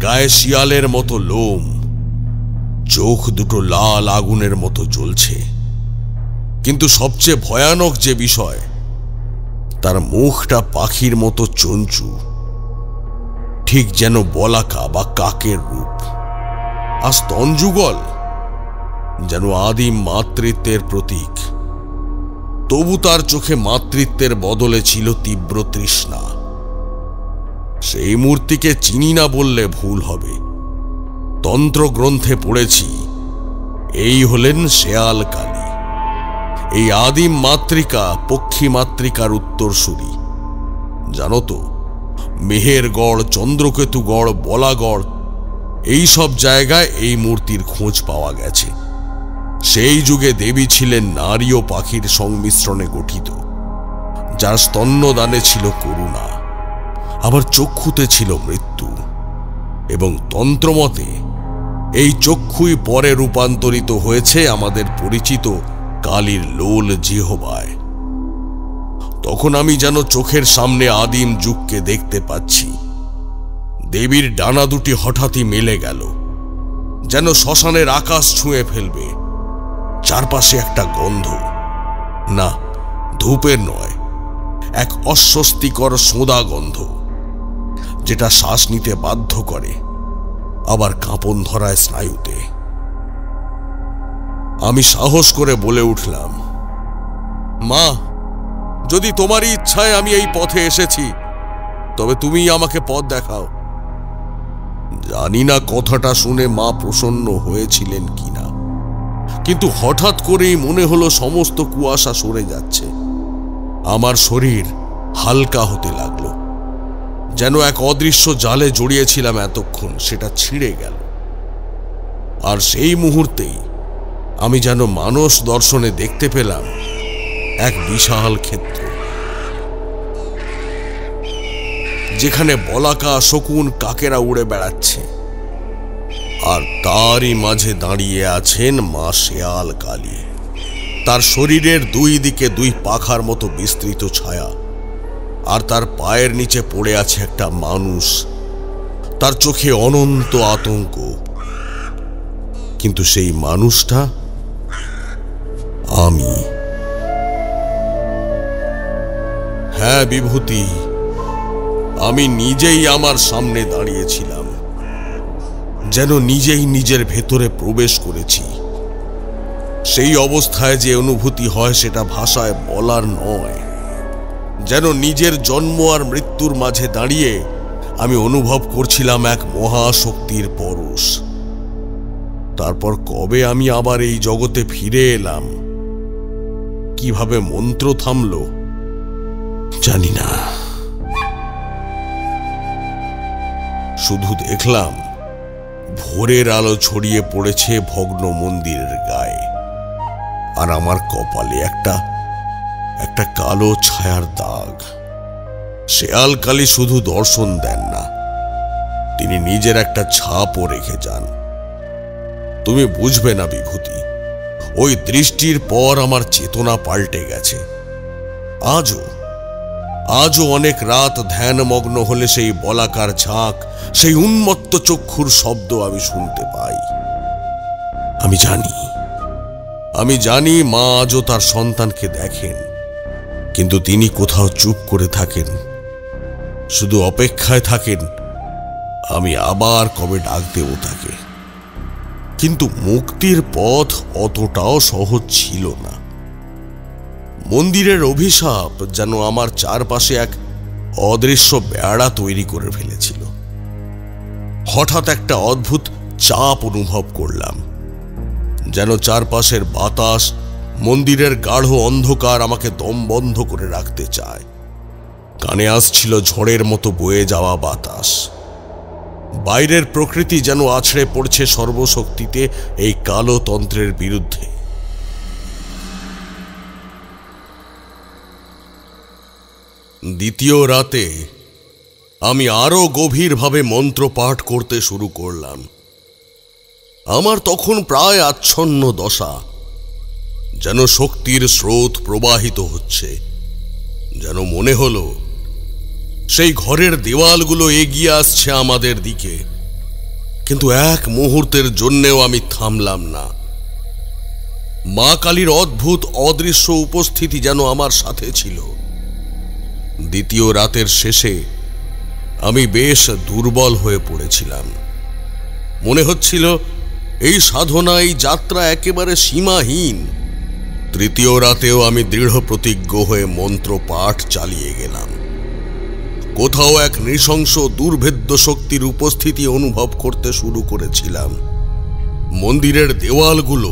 Speaker 3: গায়ে শিয়ালের মতো লোম, চোখ দুটো লাল আগুনের মতো জ্বলছে। কিন্তু সবচেয়ে ভয়ানক যে বিষয়, তার মুখটা পাখির মতো চঞ্চু, ঠিক যেন বলাকা বা কাকের রূপ। আর স্তনযুগল যেন আদিম মাতৃত্বের প্রতীক। তবু তার চোখে মাতৃত্বের বদলে ছিল তীব্র তৃষ্ণা। সেই মূর্তিকে চিনি না বললে ভুল হবে। তন্ত্রগ্রন্থে পড়েছি, এই হলেন শেয়াল কালী, এই আদিম মাতৃকা, পক্ষী মাতৃকার উত্তরসূরি। জানো তো, মেহেরগড়, চন্দ্রকেতুগড়, বলাগড়, এই সব জায়গায় এই মূর্তির খোঁজ পাওয়া গেছে। সেই যুগে দেবী ছিলেন নারী ও পাখির সংমিশ্রণে গঠিত, যার স্তন্যদানে ছিল করুণা, আবার চক্ষুতে ছিল মৃত্যু। এবং তন্ত্রমতে এই চক্ষুই পরে রূপান্তরিত হয়েছে আমাদের পরিচিত কালীর লোল জিহ্বায়। তখন আমি যেন চোখের সামনে আদিম যুগকে দেখতে পাচ্ছি। দেবীর ডানা দুটি হঠাৎই মেলে গেল, যেন শ্মশানের আকাশ ছুঁয়ে ফেলবে। চারপাশে একটা গন্ধ, না ধূপের নয়, এক অস্বস্তিকর সোঁদা গন্ধ, যেটা শ্বাস নিতে বাধ্য করে, আবার কাঁপন ধরায় স্নায়ুতে। আমি সাহস করে বলে উঠলাম, মা, যদি তোমারই ইচ্ছায় আমি এই পথে এসেছি, তবে তুমি আমাকে পথ দেখাও। জানি না কথাটা শুনে মা প্রসন্ন হয়েছিলেন কিনা, কিন্তু হঠাৎ করেই মনে হলো সমস্ত কুয়াশা সরে যাচ্ছে। আমার শরীর হালকা হতে লাগলো, যেন এক অদৃশ্য জালে জড়িয়েছিলাম এতক্ষণ, সেটা ছিঁড়ে গেল। আর সেই মুহূর্তেই আমি যেন মানস দর্শনে দেখতে পেলাম এক বিশাল ক্ষেত্র, যেখানে বলাকা, শকুন, কাকেরা উড়ে বেড়াচ্ছে, আর তারই মাঝে দাঁড়িয়ে আছেন মা শেয়াল কালী। তার শরীরের দুই দিকে দুই পাখার মতো বিস্তৃত ছায়া, আর তার পায়ের নিচে পড়ে আছে একটা মানুষ। তার চোখে অনন্ত আতঙ্ক, কিন্তু সেই মানুষটা আমি। হ্যাঁ বিভূতি, আমি নিজেই আমার সামনে দাঁড়িয়েছিলাম, যেন নিজেই নিজের ভেতরে প্রবেশ করেছি। সেই অবস্থায় যে অনুভূতি হয় সেটা ভাষায় বলার নয়। যেন নিজের জন্ম আর মৃত্যুর মাঝে দাঁড়িয়ে আমি অনুভব করছিলাম এক মহাশক্তির পরশ। তারপর কবে আমি আবার এই জগতে ফিরে এলাম, কিভাবে মন্ত্র থামল জানি না। শুধু দেখলাম ভোরের আলো ছড়িয়ে পড়েছে ভগ্ন মন্দিরের গায়ে, আর আমার কপালে একটা কালো ছায়ার দাগ। শেয়াল কালী শুধু দর্শন দেন না, তিনি নিজের একটা ছাপও রেখে যান। তুমি বুঝবে না বিভূতি, ওই দৃষ্টির পর আমার চেতনা পাল্টে গেছে। আজও অনেক রাত ধ্যানমগ্ন হলে সেই বলাকার ঝাঁক, সেই উন্মত্ত চক্ষুর শব্দ আমি শুনতে পাই। আমি জানি মা আজও তার সন্তানকে দেখেন, কিন্তু তিনি কোথাও চুপ করে থাকেন, শুধু অপেক্ষায় থাকেন আমি আবার কবে ডাক দেব তাকে। কিন্তু মুক্তির পথ অতটাও সহজ ছিল না। মন্দিরের অভিশাপ যেন আমার চারপাশে এক অদৃশ্য বেড়া তৈরি করে ফেলেছিল। হঠাৎ একটা অদ্ভুত চাপ অনুভব করলাম, যেন চারপাশের বাতাস, মন্দিরের গাঢ় অন্ধকার আমাকে দম বন্ধ করে রাখতে চায়। কানে আসছিল ঝড়ের মতো বয়ে যাওয়া বাতাস। বাইরের প্রকৃতি যেন আছড়ে পড়ছে সর্বশক্তিতে এই কালো তন্ত্রের বিরুদ্ধে। দ্বিতীয় রাতে আমি আরো গভীরভাবে মন্ত্র পাঠ করতে শুরু করলাম। আমার তখন প্রায় আচ্ছন্ন দশা, যেন শক্তির স্রোত প্রবাহিত হচ্ছে। যেন মনে হলো সেই ঘরের দেওয়ালগুলো এগিয়ে আসছে আমাদের দিকে, কিন্তু এক মুহূর্তের জন্যেও আমি থামলাম না। মা কালীর অদ্ভুত অদৃশ্য উপস্থিতি যেন আমার সাথে ছিল। দ্বিতীয় রাতের শেষে আমি বেশ দুর্বল হয়ে পড়েছিলাম। মনে হচ্ছিল এই সাধনা, এই যাত্রা একেবারে সীমাহীন। তৃতীয় রাতেও আমি দৃঢ় প্রতিজ্ঞ হয়ে মন্ত্র পাঠ চালিয়ে গেলাম। কোথাও এক নৃশংস দুর্ভেদ্য শক্তির উপস্থিতি অনুভব করতে শুরু করেছিলাম। মন্দিরের দেওয়ালগুলো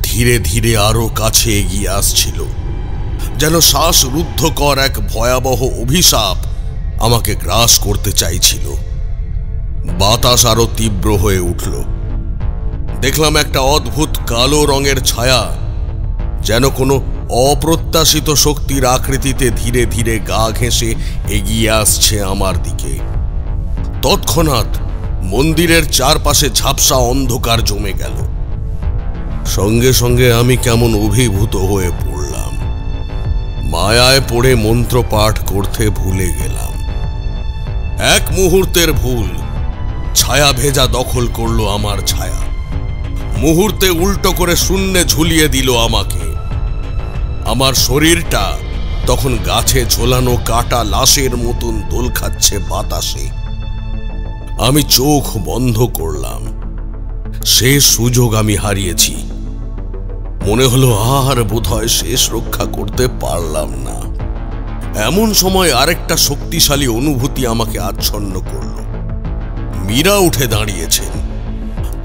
Speaker 3: ধীরে ধীরে আরো কাছে এগিয়ে আসছিল, যেন শ্বাসরুদ্ধকর এক ভয়াবহ অভিশাপ আমাকে গ্রাস করতে চাইছিল। বাতাস আরো তীব্র হয়ে উঠল। দেখলাম একটা অদ্ভুত কালো রঙের ছায়া, যেন কোনো অপ্রত্যাশিত শক্তির আকৃতিতে ধীরে ধীরে গা ঘেঁষে এগিয়ে আসছে আমার দিকে। তৎক্ষণাৎ মন্দিরের চারপাশে ঝাপসা অন্ধকার জমে গেল। সঙ্গে সঙ্গে আমি কেমন অভিভূত হয়ে পড়লাম। মায়ায় পড়ে মন্ত্র পাঠ করতে ভুলে গেলাম। এক মুহূর্তের ভুল, ছায়া ভেজা দখল করলো আমার ছায়া। মুহূর্তে উল্টো করে শূন্যে ঝুলিয়ে দিল আমাকে। আমার শরীরটা তখন গাছে ঝোলানো কাটা লাশের মতন দোল খাচ্ছে বাতাসে। আমি চোখ বন্ধ করলাম। শেষ সুযোগ আমি হারিয়েছি। মনে হলো আর বোধহয় শেষ রক্ষা করতে পারলাম না। এমন সময় আরেকটা শক্তিশালী অনুভূতি আমাকে আচ্ছন্ন করল। মীরা উঠে দাঁড়িয়েছেন।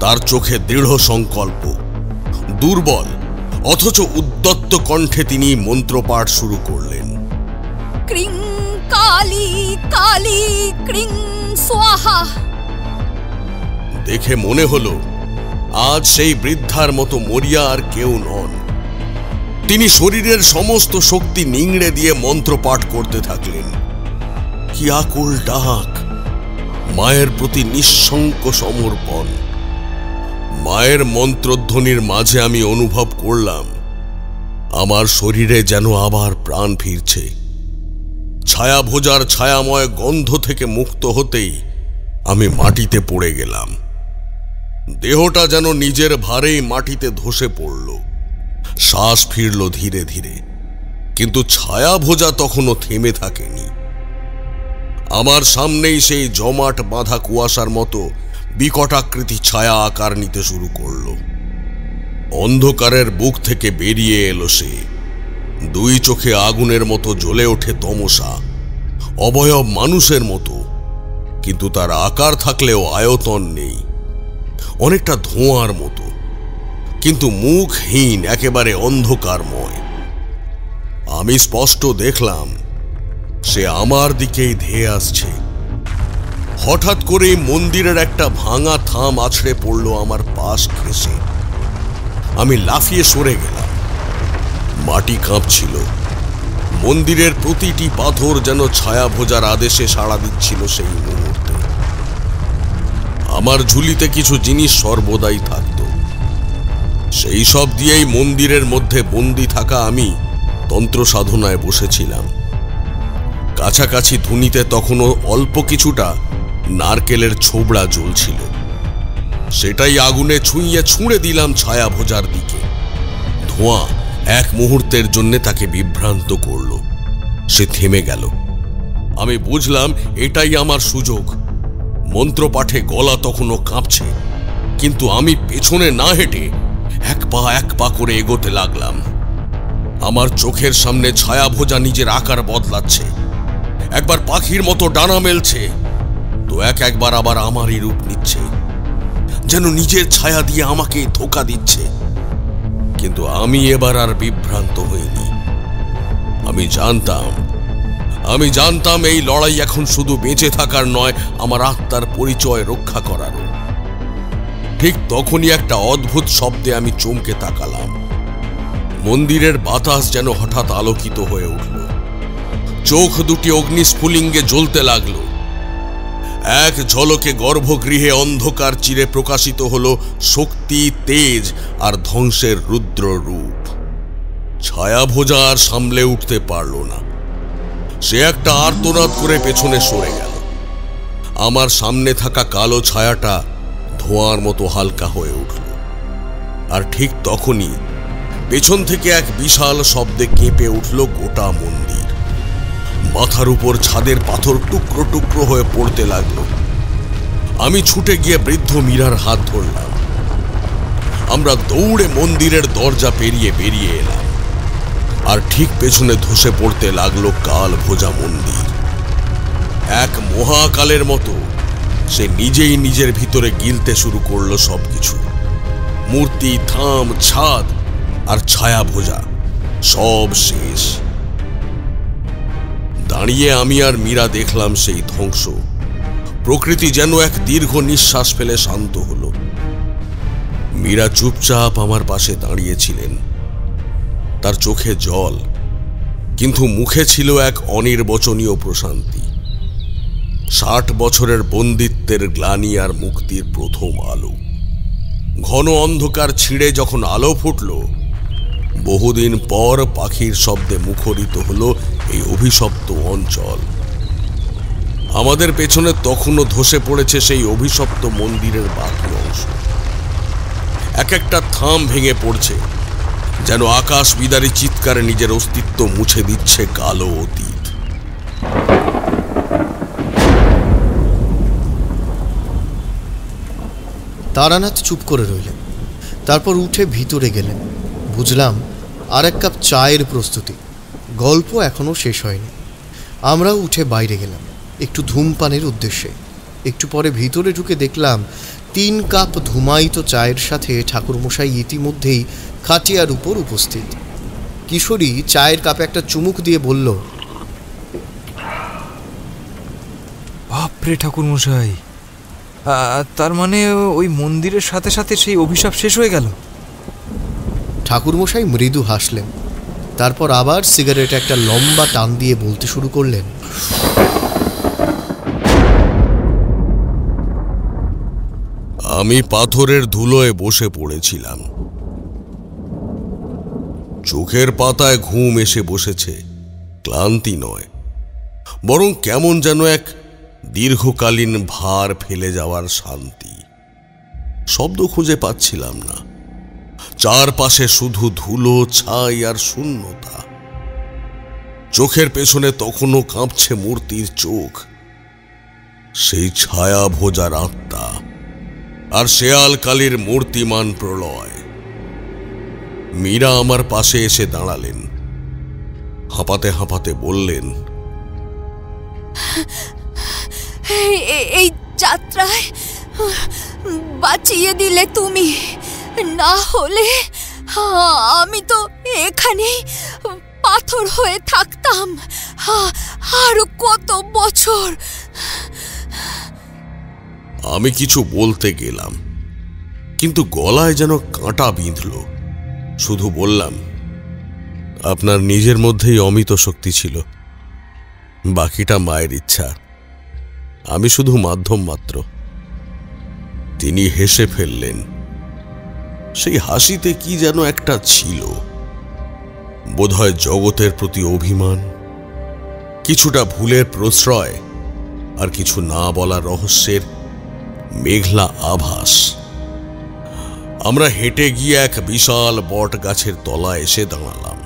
Speaker 3: তার চোখে দৃঢ় সংকল্প। দুর্বল অথচ উদ্যত্ত কণ্ঠে তিনি মন্ত্রপাঠ শুরু করলেন।
Speaker 4: ক্রিং কালী কালী ক্রিং স্বাহা।
Speaker 3: দেখে মনে হলো আজ সেই বৃদ্ধার মতো মরিয়া আর কেউ নন। তিনি শরীরের সমস্ত শক্তি নিংড়ে দিয়ে মন্ত্রপাঠ করতে থাকলেন। কি আকুল ডাক! মায়ের প্রতি নিঃশঙ্ক সমর্পণ। মায়ের মন্ত্রধ্বনির মাঝে আমি অনুভব করলাম আমার শরীরে যেন আবার প্রাণ ফিরছে। ছায়া ভোজার ছায়াময় গন্ধ থেকে মুক্ত হতেই আমি মাটিতে পড়ে গেলাম। দেহটা যেন নিজের ভারেই মাটিতে ধসে পড়ল। শ্বাস ফিরল ধীরে ধীরে। কিন্তু ছায়া ভোজা তখনও থেমে থাকেনি। আমার সামনেই সেই জমাট বাঁধা কুয়াশার মতো বিকটাকৃতি ছায়া আকার নিতে শুরু করলো। অন্ধকারের বুক থেকে বেরিয়ে এলো সে। দুই চোখে আগুনের মতো জ্বলে ওঠে তমসা, অবয়ব মানুষের মতো, কিন্তু তার আকার থাকলেও আয়তন নেই, অনেকটা ধোঁয়ার মতো, কিন্তু মুখহীন, একেবারে অন্ধকারময়। আমি স্পষ্ট দেখলাম সে আমার দিকেই ধেয়ে আসছে। হঠাৎ করেই মন্দিরের একটা ভাঙা থাম আছড়ে পড়ল আমার পাশ ঘেঁষে। আমি লাফিয়ে সরে গেলাম। মাটি কাঁপছিল, মন্দিরের প্রতিটি পাথর যেন ছায়া ভোজার আদেশে সাড়া দিচ্ছিল সেই মুহূর্তে। আমার ঝুলিতে কিছু জিনিস সর্বদাই থাকত, সেই সব দিয়েই মন্দিরের মধ্যে বন্দি থাকা আমি তন্ত্র সাধনায় বসেছিলাম। কাছাকাছি ধুনিতে তখনও অল্প কিছুটা নারকেলের ছোবড়া জ্বলছিল, সেটাই আগুনে ছুঁয়ে ছুঁড়ে দিলাম ছায়া ভোজার দিকে। ধোঁয়া এক মুহূর্তের জন্য তাকে বিভ্রান্ত করল। সে থেমে গেল। আমি বুঝলাম এটাই আমার সুযোগ। মন্ত্রপাঠে গলা তখনও কাঁপছে, কিন্তু আমি পেছনে না হেঁটে এক পা করে এগোতে লাগলাম। আমার চোখের সামনে ছায়া ভোজা নিজের আকার বদলাচ্ছে, একবার পাখির মতো ডানা মেলছে, তো একবার আবার আমারই রূপ নিচ্ছে, যেন নিজের ছায়া দিয়ে আমাকে ধোঁকা দিচ্ছে। কিন্তু আমি এবার আর বিভ্রান্ত হইনি। আমি জানতাম এই লড়াই এখন শুধু বেঁচে থাকার নয়, আমার আত্মার পরিচয় রক্ষা করারও। ঠিক তখনই একটা অদ্ভুত শব্দে আমি চমকে তাকালাম। মন্দিরের বাতাস যেন হঠাৎ আলোকিত হয়ে উঠল। চোখ দুটি অগ্নিস্ফুলিঙ্গে জ্বলতে লাগলো। এক ঝলকে গর্ভগৃহে অন্ধকার চিরে প্রকাশিত হলো শক্তি, তেজ আর ধ্বংসের রুদ্র রূপ। ছায়া ভোজা আর সামলে উঠতে পারল না। সে একটা আর্তনাদ করে পেছনে সরে গেল। আমার সামনে থাকা কালো ছায়াটা ধোঁয়ার মতো হালকা হয়ে উঠল। আর ঠিক তখনই পেছন থেকে এক বিশাল শব্দে কেঁপে উঠল গোটা মন্দির। মাথার উপর ছাদের পাথর টুকরো টুকরো হয়ে পড়তে লাগলো। আমি ছুটে গিয়ে বৃদ্ধ মীরার হাত ধরলাম। আমরা দৌড়ে মন্দিরের দরজা পেরিয়ে বেরিয়ে এলাম। আর ঠিক পেছনে ধসে পড়তে লাগলো কাল ভোজা মন্দির। এক মহাকালের মতো সে নিজেই নিজের ভিতরে গিলতে শুরু করলো সবকিছু। মূর্তি, থাম, ছাদ আর ছায়া ভোজা সব শেষ। দাঁড়িয়ে আমি আর মীরা দেখলাম সেই ধ্বংস। প্রকৃতি যেন এক দীর্ঘ নিঃশ্বাস ফেলে শান্ত হলো। মীরা চুপচাপ আমার পাশে দাঁড়িয়েছিলেন। তার চোখে জল, কিন্তু মুখে ছিল এক অনির্বচনীয় প্রশান্তি। 60 বছরের বন্দিত্বের গ্লানি আর মুক্তির প্রথম আলো। ঘন অন্ধকার ছিঁড়ে যখন আলো ফুটল, বহুদিন পর পাখির শব্দে মুখরিত হলো এই অভিশপ্ত অঞ্চল। আমাদের পেছনে তখনও ধসে পড়েছে সেই অভিশপ্ত মন্দিরের বাকি অংশ। এক একটা থাম ভেঙে পড়ছে, যেন আকাশ বিদারী চিৎকারে নিজের অস্তিত্ব মুছে দিচ্ছে কালো অতীত।
Speaker 1: তারানাথ চুপ করে রইলেন। তারপর উঠে ভিতরে গেলেন। বুঝলাম আর এক কাপ চায়ের প্রস্তুতি। গল্প এখনো শেষ হয়নি। আমরাও উঠে বাইরে গেলাম একটু ধূমপানের উদ্দেশ্যে। একটু পরে ভিতরে ঢুকে দেখলাম 3 কাপ ধুমায়িত চায়ের সাথে ঠাকুরমশাই ইতিমধ্যেই খাটিয়ার উপর উপস্থিত। কিশোরী চায়ের কাপে একটা চুমুক দিয়ে বলল,
Speaker 2: বাপরে ঠাকুরমশাই, তার মানে ওই মন্দিরের সাথে সাথে সেই অভিশাপ শেষ হয়ে গেল?
Speaker 1: ঠাকুরমশাই মৃদু হাসলেন। তারপর আবার সিগারেটে একটা লম্বা টান দিয়ে বলতে শুরু করলেন,
Speaker 3: আমি পাথরের ধুলোয় বসে পড়েছিলাম। চোখের পাতায় ঘুম এসে বসেছে। ক্লান্তি নয়, বরং কেমন যেন এক দীর্ঘকালীন ভার ফেলে যাওয়ার শান্তি। শব্দ খুঁজে পাচ্ছিলাম না। চারপাশে শুধু ধুলো, ছাই আর শূন্যতা। চোখের পেছনে তখনও কাঁপছে মূর্তির চোখ, সেই ছায়া ভোজার আত্মা আর শেয়াল কালীর মূর্তিমান প্রলয়। মীরা আমার পাশে এসে দাঁড়ালেন, হাঁপাতে হাঁপাতে বললেন,
Speaker 4: এই যাত্রায় বাঁচিয়ে দিলে তুমি, না হলে আমি তো এখানেই পাথর হয়ে থাকতাম আরো কত বছর।
Speaker 3: আমি কিছু বলতে গেলাম, কিন্তু গলায় যেন কাঁটা বিঁধল। শুধু বললাম, আপনার নিজের মধ্যেই অমিত শক্তি ছিল, বাকিটা মায়ের ইচ্ছা, আমি শুধু মাধ্যম মাত্র। তিনি হেসে ফেললেন। সেই হাসিতে কি যেন একটা ছিল, বোধহয় জগতের প্রতি অভিমান, কিছুটা ভুলের প্রশ্রয়, আর কিছু না বলা রহস্যের মেঘলা আভাস। আমরা হেঁটে গিয়ে এক বিশাল বট গাছের তলায় এসে দাঁড়ালাম।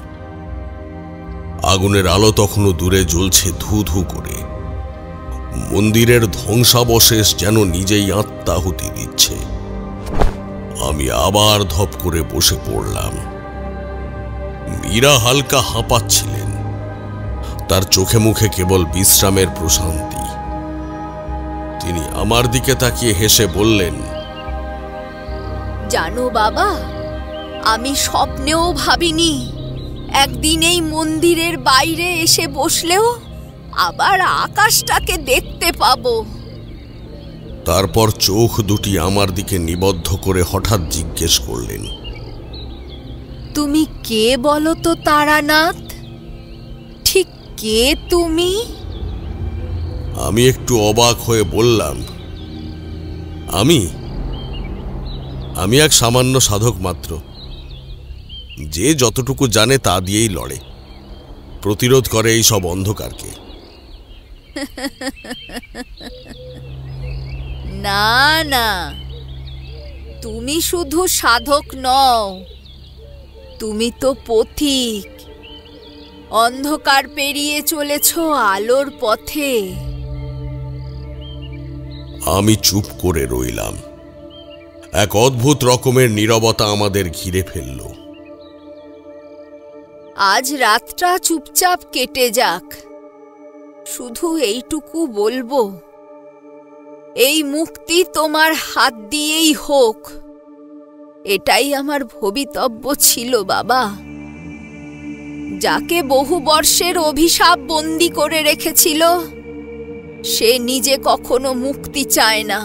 Speaker 3: আগুনের আলো তখনও দূরে জ্বলছে ধু ধু করে। মন্দিরের ধ্বংসাবশেষ যেন নিজেই আত্মাহুতি দিচ্ছে। আমি আবার ধপ করে বসে পড়লাম। মীরা হালকা হাঁপাচ্ছিলেন, তার চোখে মুখে কেবল বিশ্রামের প্রশান্তি। তিনি আমার দিকে তাকিয়ে হেসে বললেন,
Speaker 4: জানো বাবা, আমি স্বপ্নেও ভাবিনি একদিন এই মন্দিরের বাইরে এসে বসলেও আবার আকাশটাকে দেখতে পাবো।
Speaker 3: তারপর চোখ দুটি আমার দিকে নিবদ্ধ করে হঠাৎ জিজ্ঞেস করলেন,
Speaker 4: তুমি কে বলো তো তারানাথ? ঠিক কে তুমি?
Speaker 3: আমি একটু অবাক হয়ে বললাম, আমি এক সামান্য সাধক মাত্র, যে যতটুকু জানে তা দিয়েই লড়ে, প্রতিরোধ করে এই সব অন্ধকারকে।
Speaker 4: না না, তুমি শুধু সাধক নও, তুমি তো পথিক। অন্ধকার পেরিয়ে চলেছ আলোর পথে।
Speaker 3: আমি চুপ করে রইলাম। এক অদ্ভুত রকমের নীরবতা আমাদের ঘিরে ফেলল।
Speaker 4: আজ রাতটা চুপচাপ কেটে যাক, শুধু এইটুকু বলবো, এই মুক্তি তোমার হাত দিয়েই হোক। এটাই আমার ভবিতব্য ছিল বাবা। যাকে বহু বর্ষের অভিশাপ বন্দী করে রেখেছিল, সে নিজে কখনো মুক্তি চায় না,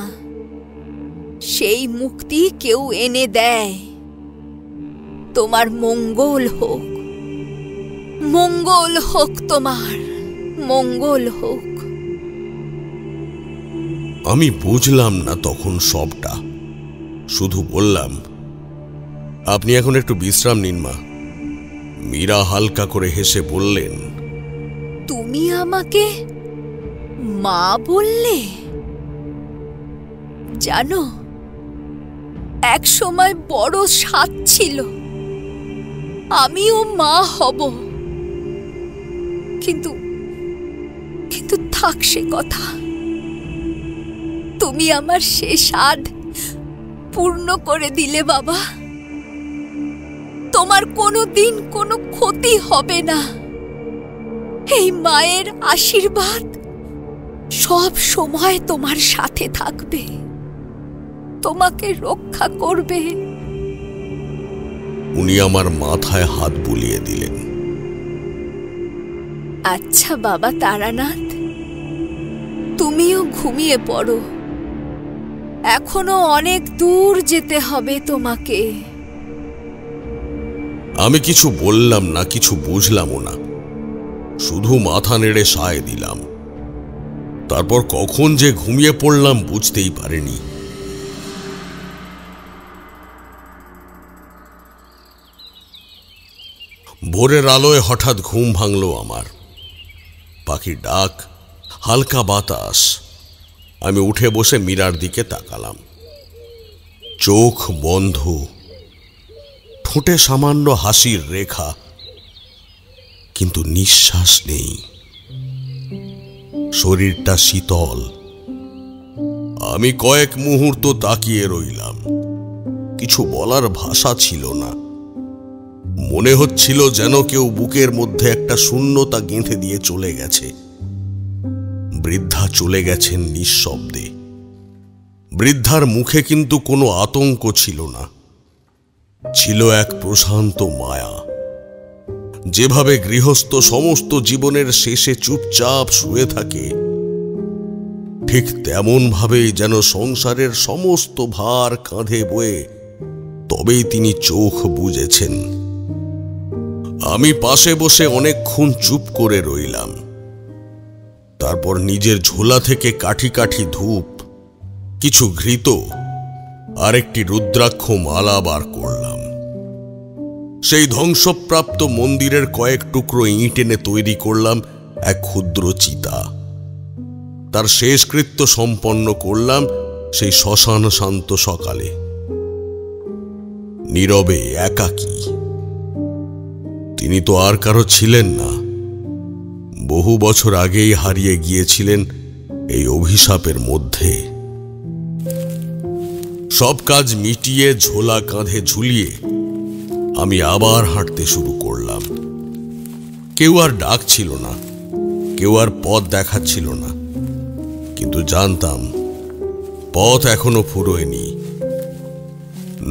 Speaker 4: সেই মুক্তি কেউ এনে দেয়। তোমার মঙ্গল হোক, মঙ্গল হোক, তোমার মঙ্গল হোক।
Speaker 3: আমি বুঝলাম না তখন সবটা, শুধু বললাম, আপনি এখন একটু বিশ্রাম নিন মা। মীরা হালকা করে হেসে বললেন,
Speaker 4: তুমি আমাকে মা বললে? জানো, এক সময় বড় স্বাদ ছিল আমিও মা হব, কিন্তু কিন্তু থাক সে কথা। তুমি আমার সে স্বাদ পূর্ণ করে দিলে বাবা। তোমার কোনোদিন কোনো ক্ষতি হবে না। এই মায়ের আশীর্বাদ সব সময় তোমার সাথে থাকবে, তোমাকে রক্ষা করবে।
Speaker 3: উনি আমার মাথায় হাত বুলিয়ে দিলেন।
Speaker 4: আচ্ছা বাবা তারানাথ, তুমিও ঘুমিয়ে পড়ো। এখনো অনেক দূর যেতে হবে তোমাকে।
Speaker 3: আমি কিছু বললাম না, কিছু বুঝলামও না, শুধু মাথা নেড়ে সায় দিলাম। তারপর কখন যে ঘুমিয়ে পড়লাম বুঝতেই পারিনি। ভোরের আলোয় হঠাৎ ঘুম ভাঙল আমার। পাখির ডাক, হালকা বাতাস। আমি উঠে বসে মীরার দিকে তাকালাম। চোখ বন্ধ, ঠোঁটে সামান্য হাসির রেখা, কিন্তু নিঃশ্বাস নেই। শরীরটা শীতল। আমি কয়েক মুহূর্ত তাকিয়ে রইলাম। কিছু বলার ভাষা ছিল না। মনে হচ্ছিল যেন কেউ বুকের মধ্যে একটা শূন্যতা গেঁথে দিয়ে চলে গেছে। বৃদ্ধা চলে গেছেন নিঃশব্দে। বৃদ্ধার মুখে কিন্তু কোনো আতঙ্ক ছিল না, ছিল এক প্রশান্ত মায়া। যেভাবে গৃহস্থ সমস্ত জীবনের শেষে চুপচাপ শুয়ে থাকে, ঠিক তেমন ভাবেই যেন সংসারের সমস্ত ভার কাঁধে বয়ে তবেই তিনি চোখ বুজেছেন। আমি পাশে বসে অনেকক্ষণ চুপ করে রইলাম। তারপর নিজের ঝোলা থেকে কাঠি কাঠি ধূপ, কিছু ঘৃত আর একটি রুদ্রাক্ষ মালা বার করলাম। সেই ধ্বংসপ্রাপ্ত মন্দিরের কয়েক টুকরো ইট এনে তৈরি করলাম এক ক্ষুদ্র চিতা। তার শেষকৃত্য সম্পন্ন করলাম সেই শ্মশান শান্ত সকালে, নীরবে, একাকী। তিনি তো আর কারো ছিলেন না, বহু বছর আগেই হারিয়ে গিয়েছিলেন এই অভিশাপের মধ্যে। সব কাজ মিটিয়ে ঝোলা কাঁধে ঝুলিয়ে আমি আবার হাঁটতে শুরু করলাম। কেউ আর ডাকছিল না, কেউ আর পথ দেখাচ্ছিল না, কিন্তু জানতাম পথ এখনো ফুরোয়নি।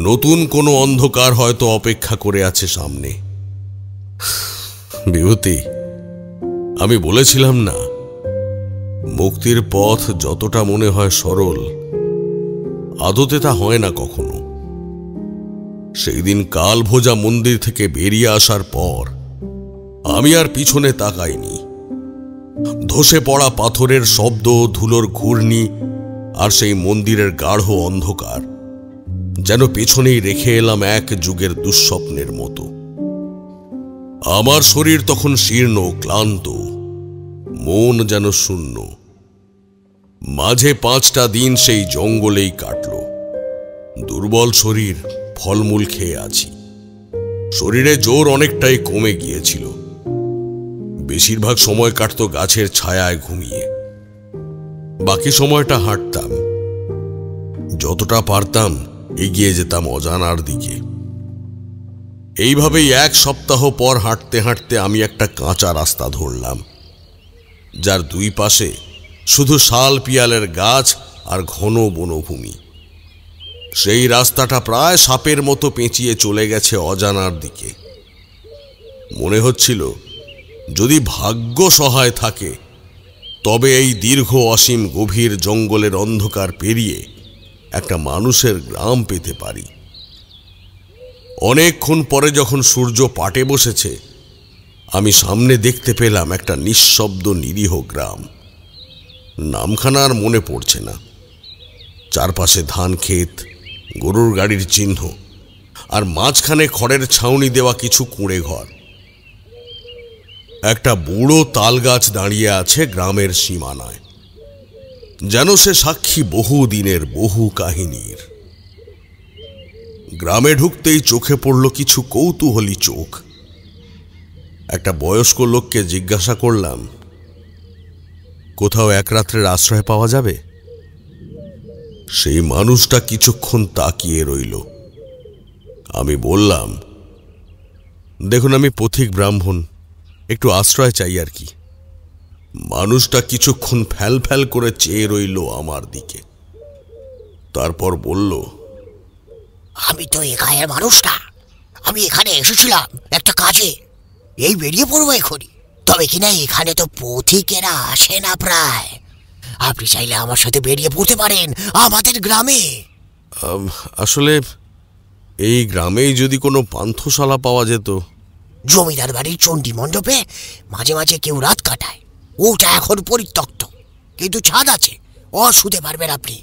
Speaker 3: নতুন কোনো অন্ধকার হয়তো অপেক্ষা করে আছে সামনে। বিভূতি, আমি বলেছিলাম না, মুক্তির পথ যতটা মনে হয় সরল, আদতে তা হয় না কখনো। সেই দিন কালভোজা মন্দির থেকে বেরিয়ে আসার পর আমি আর পিছনে তাকাইনি। ধসে পড়া পাথরের শব্দ, ধুলোর ঘূর্ণি আর সেই মন্দিরের গাঢ় অন্ধকার যেন পেছনেই রেখে এলাম এক যুগের দুঃস্বপ্নের মতো। আমার শরীর তখন শীর্ণ, ক্লান্ত, মন যেন শূন্য। মাঝে 5টা দিন সেই জঙ্গলেই কাটল। দুর্বল শরীর, ফলমূল খেয়ে আছি। শরীরে জোর অনেকটাই কমে গিয়েছিল। বেশিরভাগ সময় কাটতো গাছের ছায়ায় ঘুমিয়ে। বাকি সময়টা হাঁটতাম। যতটা পারতাম এগিয়ে যেতাম অজানার দিকে। এইভাবেই 1 সপ্তাহ পর হাঁটতে হাঁটতে আমি একটা কাঁচা রাস্তা ধরলাম, যার 2 পাশে শুধু শাল পিয়ালের গাছ আর ঘন বনভূমি। সেই রাস্তাটা প্রায় সাপের মতো পেঁচিয়ে চলে গেছে অজানার দিকে। মনে হচ্ছিল যদি ভাগ্য সহায় থাকে তবে এই দীর্ঘ অসীম গভীর জঙ্গলের অন্ধকার পেরিয়ে একটা মানুষের গ্রাম পেতে পারি। অনেকক্ষণ পরে যখন সূর্য পাটে বসেছে, আমি সামনে দেখতে পেলাম একটা নিঃশব্দ নিরীহ গ্রাম। নামখানা আর মনে পড়ছে না। চারপাশে ধান ক্ষেত, গরুর গাড়ির চিহ্ন, আর মাঝখানে খড়ের ছাউনি দেওয়া কিছু কুঁড়ে ঘর। একটা বুড়ো তাল গাছ দাঁড়িয়ে আছে গ্রামের সীমানায়, যেন সে সাক্ষী বহু দিনের, বহু কাহিনীর। গ্রামে ঢুকতেই চোখে পড়ল কিছু কৌতূহলী চোখ। একটা বয়স্ক লোককে জিজ্ঞাসা করলাম, কোথাও এক রাত্রের আশ্রয় পাওয়া যাবে? সেই মানুষটা কিছুক্ষণ তাকিয়ে রইল। আমি বললাম, দেখুন, আমি পথিক ব্রাহ্মণ, একটু আশ্রয় চাই আর কি। মানুষটা কিছুক্ষণ ফ্যাল ফ্যাল করে চেয়ে রইল আমার দিকে। তারপর বলল,
Speaker 5: আমি তো এখানের মানুষটা। আমি এখানে এসেছিলাম একটা কাজে, এই বেরিয়ে পড়বো এখনই। তবে কিনা এখানে তো পথিকেরা আসে না প্রায়। আপনি চাইলে আমার সাথে বেরিয়ে পড়তে পারেন আমাদের গ্রামে।
Speaker 3: আসলে এই গ্রামেই যদি কোনো পান্থশালা পাওয়া যেত।
Speaker 5: জমিদার বাড়ির চণ্ডী মণ্ডপে মাঝে মাঝে কেউ রাত কাটায়। ওটা এখন পরিত্যক্ত, কিন্তু ছাদ আছে, শুতে পারবেন আপনি।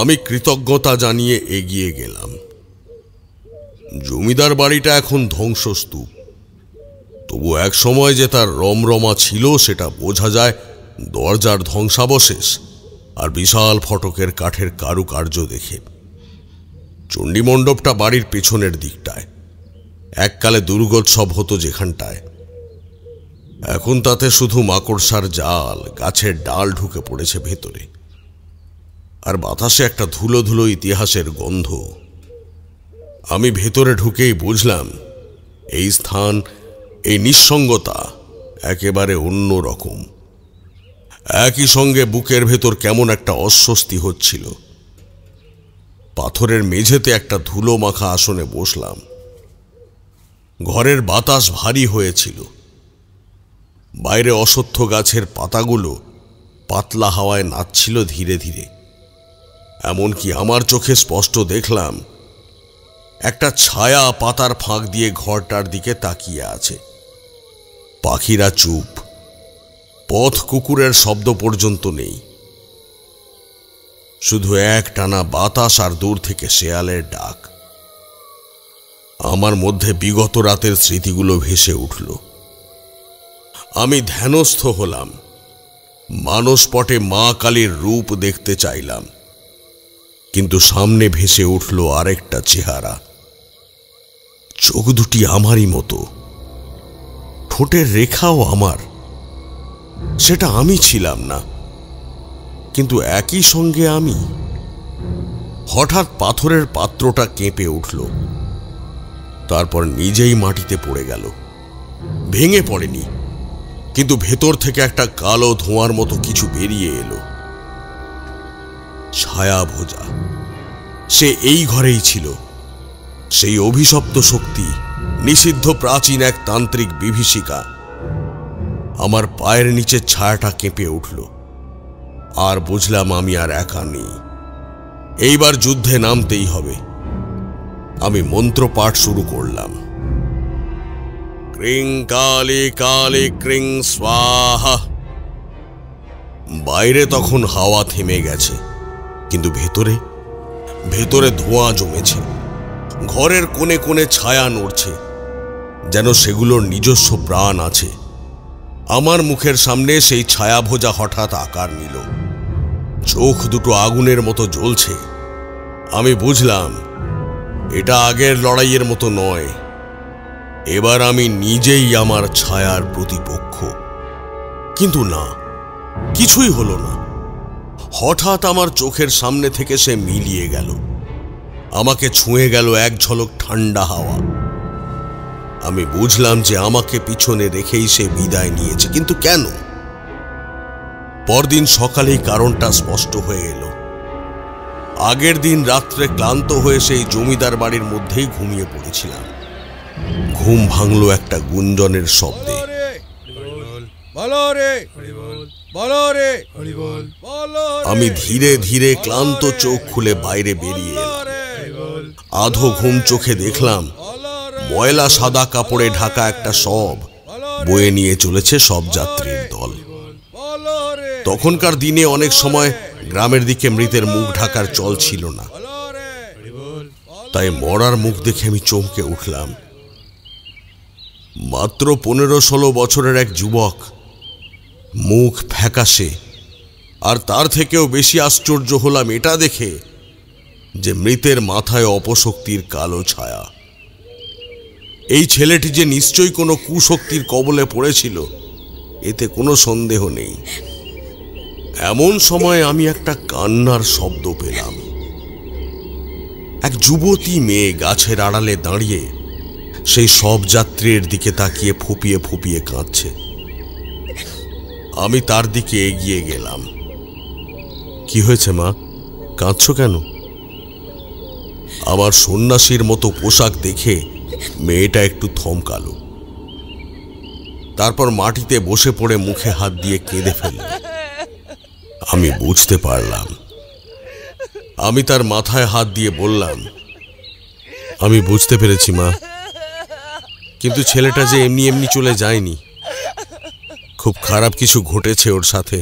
Speaker 3: আমি কৃতজ্ঞতা জানিয়ে এগিয়ে গেলাম। জমিদার বাড়িটা এখন ধ্বংসস্তূপ। তবু এক সময় যে তার রমরমা ছিল সেটা বোঝা যায় দরজার ধ্বংসাবশেষ আর বিশাল ফটকের কাঠের কারুকার্য দেখে। চণ্ডীমণ্ডপটা বাড়ির পেছনের দিকটায়। এককালে দুর্গোৎসব হতো যেখানটায়। এখন তাতে শুধু মাকড়সার জাল, গাছের ডাল ঢুকে পড়েছে ভেতরে, আর বাতাসে একটা ধুলো ধুলো ইতিহাসের গন্ধ। আমি ভেতরে ঢুকেই বুঝলাম এই স্থান, এই নিঃসঙ্গতা একেবারে অন্য রকম। একই সঙ্গে বুকের ভেতর কেমন একটা অস্বস্তি হচ্ছিল। পাথরের মেঝেতে একটা ধুলো মাখা আসনে বসলাম। ঘরের বাতাস ভারী হয়েছিল। বাইরে অশ্বত্থ গাছের পাতাগুলো পাতলা হাওয়ায় নাচছিল ধীরে ধীরে। এমনকি আমার চোখে স্পষ্ট দেখলাম একটা ছায়া পাতার ফাঁক দিয়ে ঘরটার দিকে তাকিয়ে আছে। পাখিরা চুপ, পথ কুকুরের শব্দ পর্যন্ত নেই, শুধু এক টানা বাতাস আর দূর থেকে শেয়ালের ডাক। আমার মধ্যে বিগত রাতের স্মৃতিগুলো ভেসে উঠল। আমি ধ্যানস্থ হলাম। মানসপটে মা কালীর রূপ দেখতে চাইলাম, কিন্তু সামনে ভেসে উঠল আরেকটা চেহারা। চোখ দুটি আমারই মতো, ঠোঁটের রেখাও আমার। সেটা আমি ছিলাম না, কিন্তু একই সঙ্গে আমি। হঠাৎ পাথরের পাত্রটা কেঁপে উঠল, তারপর নিজেই মাটিতে পড়ে গেল। ভেঙে পড়েনি, কিন্তু ভেতর থেকে একটা কালো ধোঁয়ার মতো কিছু বেরিয়ে এলো। ছায়া ভোজা, সে এই ঘরেই ছিল। সেই অভিশপ্ত শক্তি, নিষিদ্ধ প্রাচীন এক তান্ত্রিক বিভীষিকা। আমার পায়ের নিচে ছায়াটা কেঁপে উঠল, আর বুঝলাম আমি আর একা নেই। এইবার যুদ্ধে নামতেই হবে। আমি মন্ত্র পাঠ শুরু করলাম। ক্রিং কালী কালী ক্রিং স্বাহা। বাইরে তখন হাওয়া থেমে গেছে, কিন্তু ভেতরে ভেতরে ধোঁয়া জমেছে। ঘরের কোণে কোণে ছায়া নড়ছে, যেন সেগুলোর নিজস্ব প্রাণ আছে। আমার মুখের সামনে সেই ছায়া ভোজা হঠাৎ আকার নিল। চোখ দুটো আগুনের মতো জ্বলছে। আমি বুঝলাম এটা আগের লড়াইয়ের মতো নয়। এবার আমি নিজেই আমার ছায়ার প্রতিপক্ষ। কিন্তু না, কিছুই হলো না। হঠাৎ আমার চোখের সামনে থেকে সে মিলিয়ে গেল। আমাকে ছুঁয়ে গেল এক ঝলক ঠান্ডা হাওয়া। আমি বুঝলাম যে আমাকে পিছনে রেখেই সে বিদায় নিয়েছে। কিন্তু কেন? পরদিন সকালেই কারণটা স্পষ্ট হয়ে এলো। আগের দিন রাত্রে ক্লান্ত হয়ে সেই জমিদার বাড়ির মধ্যেই ঘুমিয়ে পড়েছিলাম। ঘুম ভাঙল একটা গুঞ্জনের শব্দে। আমি ধীরে ধীরে ক্লান্ত চোখ খুলে বাইরে বেরিয়ে এলাম। আধো ঘুম চোখে দেখলাম ময়লা সাদা কাপড়ে ঢাকা একটা শব বয়ে নিয়ে চলেছে সব যাত্রীর দল। তখনকার দিনে অনেক সময় গ্রামের দিকে মৃতের মুখ ঢাকার চল ছিল না, তাই মরার মুখ দেখে আমি চমকে উঠলাম। মাত্র 15-16 বছরের এক যুবক, মুখ ফ্যাকাশে। আর তার থেকেও বেশি আশ্চর্য হলাম এটা দেখে যে মৃতের মাথায় অপশক্তির কালো ছায়া। এই ছেলেটি যে নিশ্চয়ই কোনো কুশক্তির কবলে পড়েছিল, এতে কোনো সন্দেহ নেই। এমন সময় আমি একটা কান্নার শব্দ পেলাম। এক যুবতী মেয়ে গাছের আড়ালে দাঁড়িয়ে সেই সব যাত্রীর দিকে তাকিয়ে ফুপিয়ে ফুপিয়ে কাঁদছে। আমি তার দিকে এগিয়ে গেলাম। কি হয়েছে মা, কাঁদছো কেন? আমার সন্ন্যাসীর মতো পোশাক দেখে মেয়েটা একটু থমকালো, তারপর মাটিতে বসে পড়ে মুখে হাত দিয়ে কেঁদে ফেলল। আমি বুঝতে পারলাম। আমি তার মাথায় হাত দিয়ে বললাম, আমি বুঝতে পেরেছি মা, কিন্তু ছেলেটা যে এমনি এমনি চলে যায়নি, খুব খারাপ কিছু ঘটেছে ওর সাথে।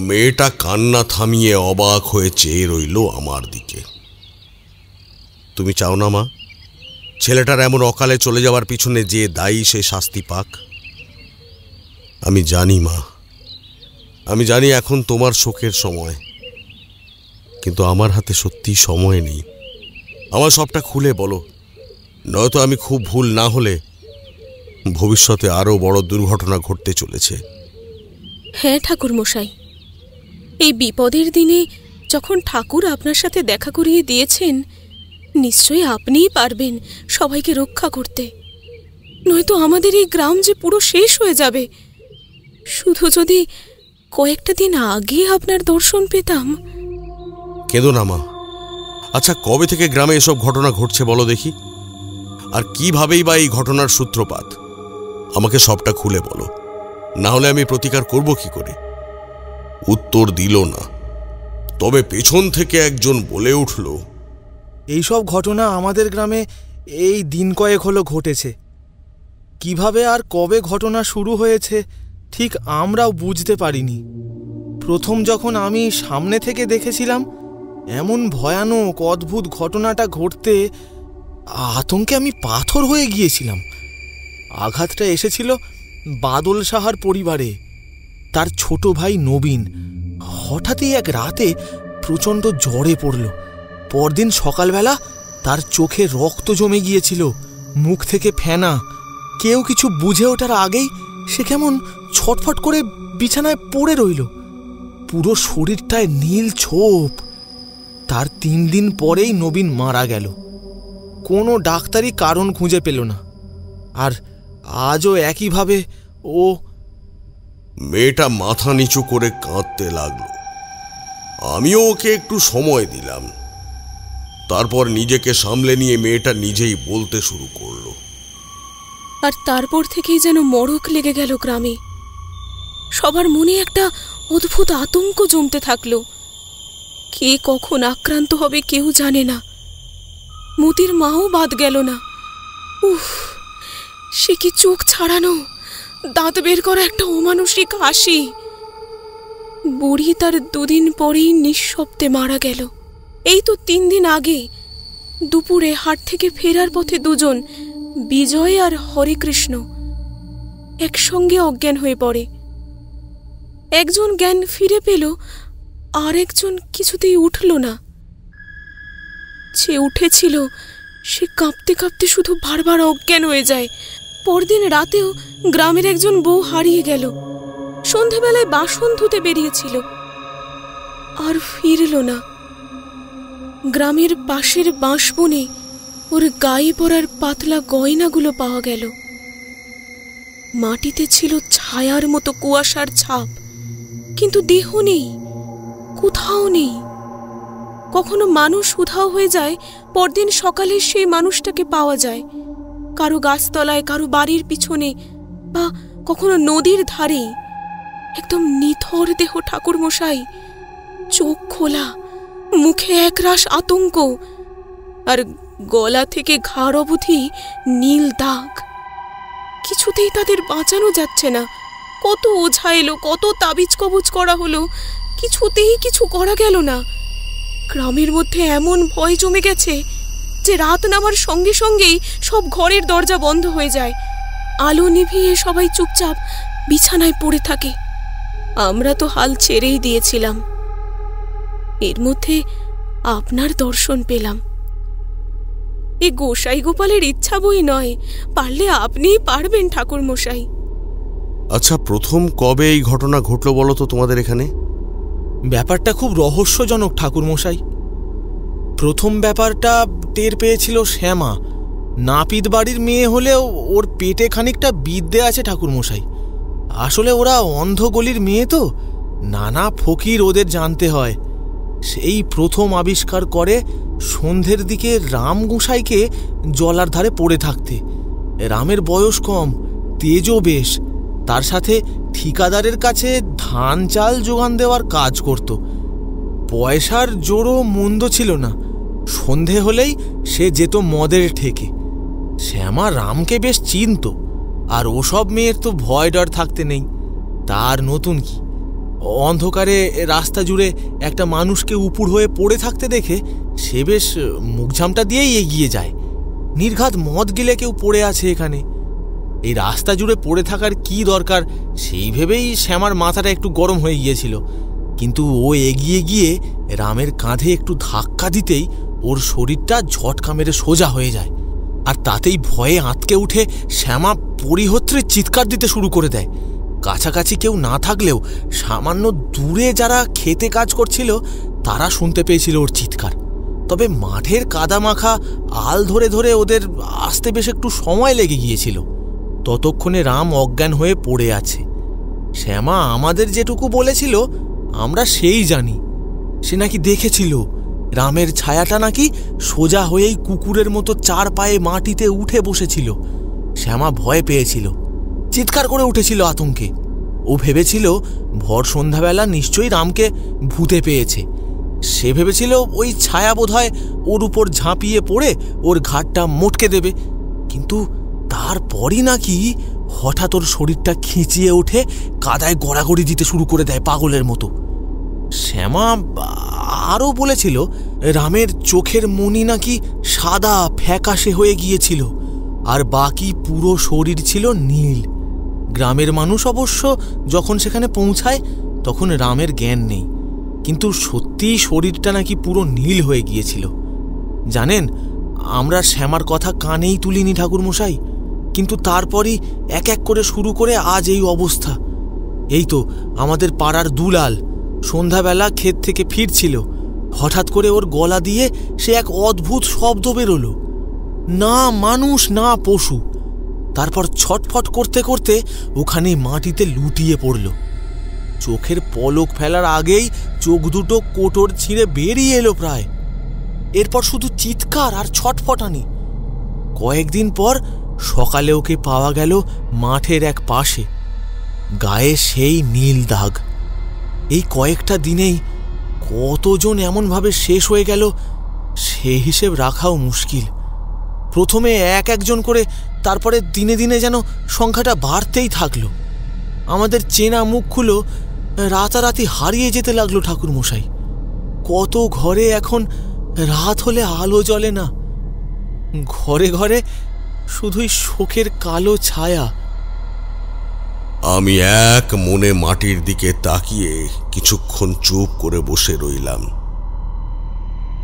Speaker 3: মেয়েটা কান্না থামিয়ে অবাক হয়ে চেয়ে রইল আমার দিকে। তুমি চাও না মা, ছেলেটার এমন অকালে চলে যাওয়ার পিছনে যে দায়ী সে শাস্তি পাক? আমি জানি মা, আমি জানি এখন তোমার শোকের সময়, কিন্তু আমার হাতে সত্যি সময় নেই। আমার সবটা খুলে বলো, নয়তো আমি খুব ভুল না হলে ভবিষ্যতে আরো বড় দুর্ঘটনা ঘটতে চলেছে।
Speaker 6: হ্যাঁ ঠাকুরমশাই, এই বিপদের দিনে যখন ঠাকুর আপনার সাথে দেখা করিয়ে দিয়েছেন, নিশ্চয়ই আপনিই পারবেন সবাইকে রক্ষা করতে। নয়তো আমাদের এই গ্রাম যে পুরো শেষ হয়ে যাবে। শুধু যদি কয়েকটা দিন আগে আপনার দর্শন পেতাম।
Speaker 3: কেঁদো না মা। আচ্ছা, কবে থেকে গ্রামে এসব ঘটনা ঘটছে বলো দেখি? আর কিভাবেই বা এই ঘটনার সূত্রপাত? আমাকে সবটা খুলে বলো, না হলে আমি প্রতিকার করব কি করে। উত্তর দিল না, তবে পেছন থেকে একজন বলে উঠল,
Speaker 7: এইসব ঘটনা আমাদের গ্রামে এই দিন কয়েক হলো ঘটেছে। কিভাবে আর কবে ঘটনা শুরু হয়েছে ঠিক আমরাও বুঝতে পারিনি। প্রথম যখন আমি সামনে থেকে দেখেছিলাম এমন ভয়ানক অদ্ভুত ঘটনাটা ঘটতে, আতঙ্কে আমি পাথর হয়ে গিয়েছিলাম। আঘাতটা এসেছিল বাদল সাহার পরিবারে। তার ছোট ভাই নবীন হঠাৎই এক রাতে প্রচণ্ড জ্বরে পড়ল। পরদিন সকালবেলা তার চোখে রক্ত জমে গিয়েছিল, মুখ থেকে ফেনা। কেউ কিছু বুঝে ওঠার আগেই সে কেমন ছটফট করে বিছানায় পড়ে রইল, পুরো শরীরটায় নীল ছোপ। তার 3 দিন পরেই নবীন মারা গেল। কোনো ডাক্তারি কারণ খুঁজে পেল না। আর আজও একইভাবে ও।
Speaker 3: মেয়েটা মাথা নিচু করে কাঁদতে লাগলো। আমিও ওকে একটু সময় দিলাম। তারপর নিজেকে সামলে নিয়ে মেয়েটা নিজেই বলতে শুরু করলো।
Speaker 6: আর তারপর থেকেই যেন মড়ক লেগে গেল গ্রামে। সবার মনে একটা অদ্ভুত আতঙ্ক জমতে থাকলো। কে কখন আক্রান্ত হবে কেউ জানে না। মতির মাও বাদ গেল না। উফ, সে কি চোখ ছাড়ানো, দাঁত বের করা একটা অমানসিক হাসি। বুড়ি তার 2 দিন পরেই নিঃশব্দে মারা গেল। এই তো 3 দিন আগে দুপুরে হাট থেকে ফেরার পথে দুজন, বিজয় আর হরেকৃষ্ণ, একসঙ্গে অজ্ঞান হয়ে পড়ে। একজন জ্ঞান ফিরে পেল, আর একজন কিছুতেই উঠল না। যে উঠেছিল সে কাঁপতে কাঁপতে শুধু বারবার অজ্ঞান হয়ে যায়। পরদিন রাতেও গ্রামের একজন বউ হারিয়ে গেল। সন্ধেবেলায় বাসন ধুতে বেরিয়েছিল, আর ফিরল না। গ্রামের পাশের বাঁশবনে ওর গায়ে পরার পাতলা গয়নাগুলো পাওয়া গেল। মাটিতে ছিল ছায়ার মতো কুয়াশার ছাপ, কিন্তু দেহ নেই, কোথাও নেই। কখনো মানুষ উধাও হয়ে যায়, পরদিন সকালে সেই মানুষটাকে পাওয়া যায় কারো গাছতলায়, কারো বাড়ির পিছনে, বা কখনো নদীর ধারে। একদম নিথর দেহ ঠাকুরমশাই, চোখ খোলা, মুখে একরাশ আতঙ্ক, আর গলা থেকে ঘাড় অবধি নীল দাগ। কিছুতেই তাদের বাঁচানো যাচ্ছে না। কত ওঝা এলো, কত তাবিজ কবজ করা হলো, কিছুতেই কিছু করা গেল না। গ্রামের মধ্যে এমন ভয় জমে গেছে যে রাত নামার সঙ্গে সঙ্গেই সব ঘরের দরজা বন্ধ হয়ে যায়। আলো নিভিয়ে সবাই চুপচাপ বিছানায় পড়ে থাকে। আমরা তো হাল ছেড়েই দিয়েছিলাম। এর মধ্যে আপনার দর্শন পেলাম। এ গোসাই গোপালের ইচ্ছা বই নয়, পারলে আপনিই পারবেন ঠাকুরমশাই।
Speaker 3: আচ্ছা, প্রথম কবে এই ঘটনা ঘটলো বলো তো তোমাদের এখানে?
Speaker 7: ব্যাপারটা খুব রহস্যজনক ঠাকুরমশাই। প্রথম ব্যাপারটা টের পেয়েছিল শ্যামা। নাপিত বাড়ির মেয়ে হলেও ওর পেটে খানিকটা বিদ্যে আছে ঠাকুরমশাই। আসলে ওরা অন্ধ গলির মেয়ে তো, নানা ফকির ওদের জানতে হয়। সেই প্রথম আবিষ্কার করে সন্ধ্যের দিকে রাম গোসাইকে জলার ধারে পড়ে থাকতে। রামের বয়স কম, তেজও বেশ। তার সাথে ঠিকাদারের কাছে ধান চাল জোগান দেওয়ার কাজ করত। পয়সার জোরও মন্দ ছিল না। সন্ধে হলেই সে যেত মদের ঠেকে। শ্যামা রামকে বেশ চিনত, আর ওসব মেয়ের তো ভয় ডর থাকতে নেই। তার নতুন কি, অন্ধকারে রাস্তা জুড়ে একটা মানুষকে উপুড় হয়ে পড়ে থাকতে দেখে সে বেশ মুখঝামটা দিয়েই এগিয়ে যায়। নির্ঘাত মদ গিলে কেউ পড়ে আছে এখানে, এই রাস্তা জুড়ে পড়ে থাকার কি দরকার সেই ভেবেই শ্যামার মাথাটা একটু গরম হয়ে গিয়েছিল। কিন্তু ও এগিয়ে গিয়ে রামের কাঁধে একটু ধাক্কা দিতেই ওর শরীরটা ঝটকা মেরে সোজা হয়ে যায়, আর তাতেই ভয়ে আঁতকে উঠে শ্যামা পরিহত্রে চিৎকার দিতে শুরু করে দেয়। কাছাকাছি কেউ না থাকলেও সামান্য দূরে যারা খেতে কাজ করছিল তারা শুনতে পেয়েছিল ওর চিৎকার। তবে মাঠের কাদামাখা আল ধরে ধরে ওদের আসতে বেশ একটু সময় লেগে গিয়েছিল। ততক্ষণে রাম অজ্ঞান হয়ে পড়ে আছে। শ্যামা আমাদের যেটুকু বলেছিল আমরা সেই জানি। সে নাকি দেখেছিল রামের ছায়াটা নাকি সোজা হয়েই কুকুরের মতো 4 পায়ে মাটিতে উঠে বসেছিল। শ্যামা ভয় পেয়েছিল, চিৎকার করে উঠেছিল আতঙ্কে। ও ভেবেছিল ভর সন্ধ্যাবেলা নিশ্চয়ই রামকে ভূতে পেয়েছে। সে ভেবেছিল ওই ছায়া বোধহয় ওর উপর ঝাঁপিয়ে পড়ে ওর ঘাটটা মোটকে দেবে। কিন্তু তারপরই নাকি হঠাৎ ওর শরীরটা খিঁচিয়ে ওঠে, কাদায় গড়াগড়ি দিতে শুরু করে দেয় পাগলের মতো। শ্যামা আরও বলেছিল রামের চোখের মণি নাকি সাদা ফ্যাকাশে হয়ে গিয়েছিল, আর বাকি পুরো শরীর ছিল নীল। গ্রামের মানুষ অবশ্য যখন সেখানে পৌঁছায় তখন রামের জ্ঞান নেই, কিন্তু সত্যিই শরীরটা নাকি পুরো নীল হয়ে গিয়েছিল। জানেন, আমরা শ্যামার কথা কানেই তুলিনি ঠাকুরমশাই, কিন্তু তারপরই এক এক করে শুরু করে আজ এই অবস্থা। এই তো আমাদের পাড়ার দুলাল সন্ধ্যাবেলা ক্ষেত থেকে ফিরছিল, হঠাৎ করে ওর গলা দিয়ে সে এক অদ্ভুত শব্দ বেরোলো, না মানুষ না পশু। তারপর ছটফট করতে করতে ওখানে মাটিতে লুটিয়ে পড়ল। চোখের পলক ফেলার আগেই চোখ দুটো কোটর ছিঁড়ে বেরিয়ে এলো প্রায়। এরপর শুধু চিৎকার আর ছটফটানি। কয়েকদিন পর সকালে ওকে পাওয়া গেল মাঠের এক পাশে, গায়ে সেই নীল দাগ। এই কয়েকটা দিনেই কতজন এমনভাবে শেষ হয়ে গেল সে হিসেব রাখাও মুশকিল। প্রথমে একজন করে, তারপরে দিনে দিনে যেন সংখ্যাটা বাড়তেই থাকলো। আমাদের চেনা মুখগুলো রাতারাতি হারিয়ে যেতে লাগলো ঠাকুরমশাই। কত ঘরে এখন রাত হলে আলো জ্বলে না, ঘরে ঘরে শুধুই শোকের কালো ছায়া।
Speaker 3: আমি এক মনে মাটির দিকে তাকিয়ে কিছুক্ষণ চুপ করে বসে রইলাম,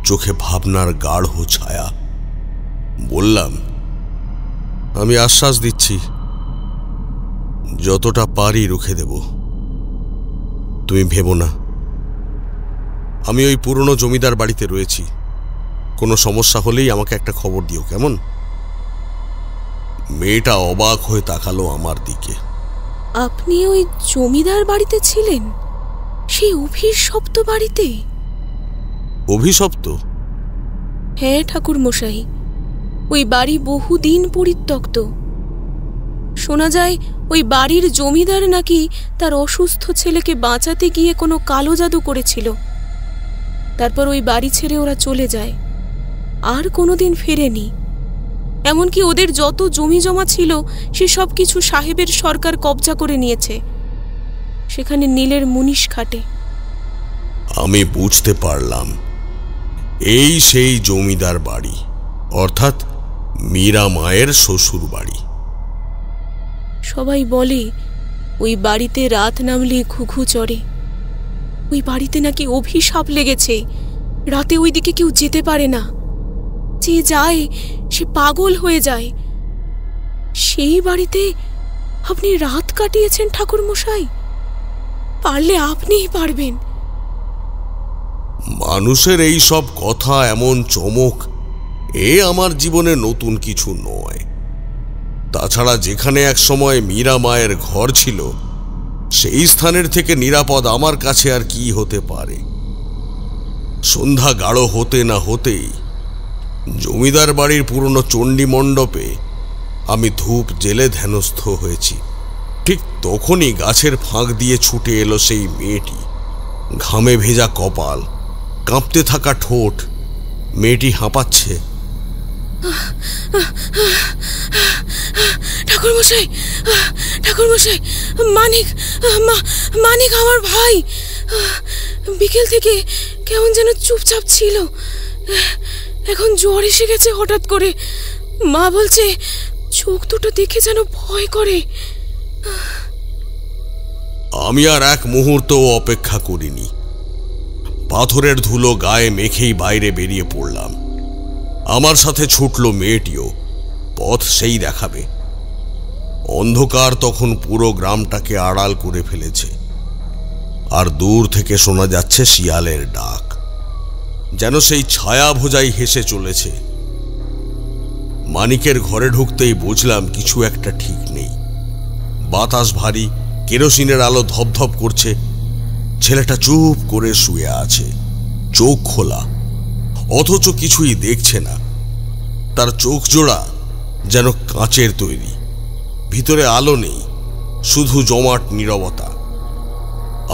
Speaker 3: চোখে ভাবনার গাঢ় ছায়া। বললাম, আমি আশ্বাস দিচ্ছি যতটা পারি রুখে দেব। তুমি ভেবো না, আমি ওই পুরনো জমিদার বাড়িতে রয়েছি। কোনো সমস্যা হলেই আমাকে একটা খবর দিও, কেমন? মেয়েটা অবাক হয়ে তাকালো আমার দিকে।
Speaker 6: আপনি ওই জমিদার বাড়িতে ছিলেন? সেই অভিশপ্ত বাড়িতে?
Speaker 3: অভিশপ্ত?
Speaker 6: হ্যাঁ ঠাকুরমশাই, ওই বাড়ি বহুদিন পরিত্যক্ত। শোনা যায় ওই বাড়ির জমিদার নাকি তার অসুস্থ ছেলেকে বাঁচাতে গিয়ে কোনো কালো জাদু করেছিল। তারপর ওই বাড়ি ছেড়ে ওরা চলে যায়, আর কোনোদিন ফেরেনি। এমনকি ওদের যত জমি জমা ছিল সে সব কিছু সাহেবের সরকার কবজা করে নিয়েছে। সেখানে নীলের মুনিশ খাটে।
Speaker 3: আমি বুঝতে পারলাম, এই সেই জমিদার বাড়ি, অর্থাৎ মীরা মায়ের শ্বশুর বাড়ি।
Speaker 6: সবাই বলে ওই বাড়িতে রাত নামলে ঘুঘু চড়ে। ওই বাড়িতে নাকি অভিশাপ লেগেছে, রাতে ওই দিকে কেউ যেতে পারে না। যে যায় সে পাগল হয়ে যায়। সেই বাড়িতে আপনি রাত কাটিয়েছেন ঠাকুরমশাই, পারলে আপনিই পারবেন।
Speaker 3: মানুষের এই সব কথা, এমন চমক, এ আমার জীবনে নতুন কিছু নয়। তাছাড়া যেখানে এক সময় মীরা মায়ের ঘর ছিল, সেই স্থানের থেকে নিরাপদ আমার কাছে আর কি হতে পারে? সন্ধ্যা গাঢ় হতে না হতেই জমিদার বাড়ির পুরনো চণ্ডী মণ্ডপে আমি ধূপ জেলে ধ্যানস্থ হয়েছি। ঠিক তখনই গাছের ফাঁক দিয়ে ছুটে এলো সেই মেয়েটি। ঘামে ভেজা কপাল, কাঁপতে থাকা ঠোঁট। মেয়েটি হাঁপাচ্ছে।
Speaker 6: ঠাকুরমশাই, ঠাকুরমশাই, মানিক, মানিক আমার ভাই। বিকেল থেকে কেমন যেন চুপচাপ ছিল, এখন জ্বর এসে গেছে হঠাৎ করে। মা বলছে চোখ দুটো দেখে যেন ভয় করে।
Speaker 3: আমি আর এক মুহূর্ত অপেক্ষা করিনি। পাথরের ধুলো গায়ে মেখেই বাইরে বেরিয়ে পড়লাম। আমার সাথে ছুটল মেয়েটিও। পথ সেই দেখাবে। অন্ধকার তখন পুরো গ্রামটাকে আড়াল করে ফেলেছে, আর দূর থেকে শোনা যাচ্ছে শিয়ালের ডাক, যেন সেই ছায়া ভোজাই হেসে চলেছে। মানিকের ঘরে ঢুকতেই বুঝলাম কিছু একটা ঠিক নেই। বাতাস ভারী, কেরোসিনের আলো ধপধপ করছে। ছেলেটা চুপ করে শুয়ে আছে, চোখ খোলা, অথচ কিছুই দেখছে না। তার চোখ জোড়া যেন কাঁচের তৈরি, ভিতরে আলো নেই, শুধু জমাট নীরবতা।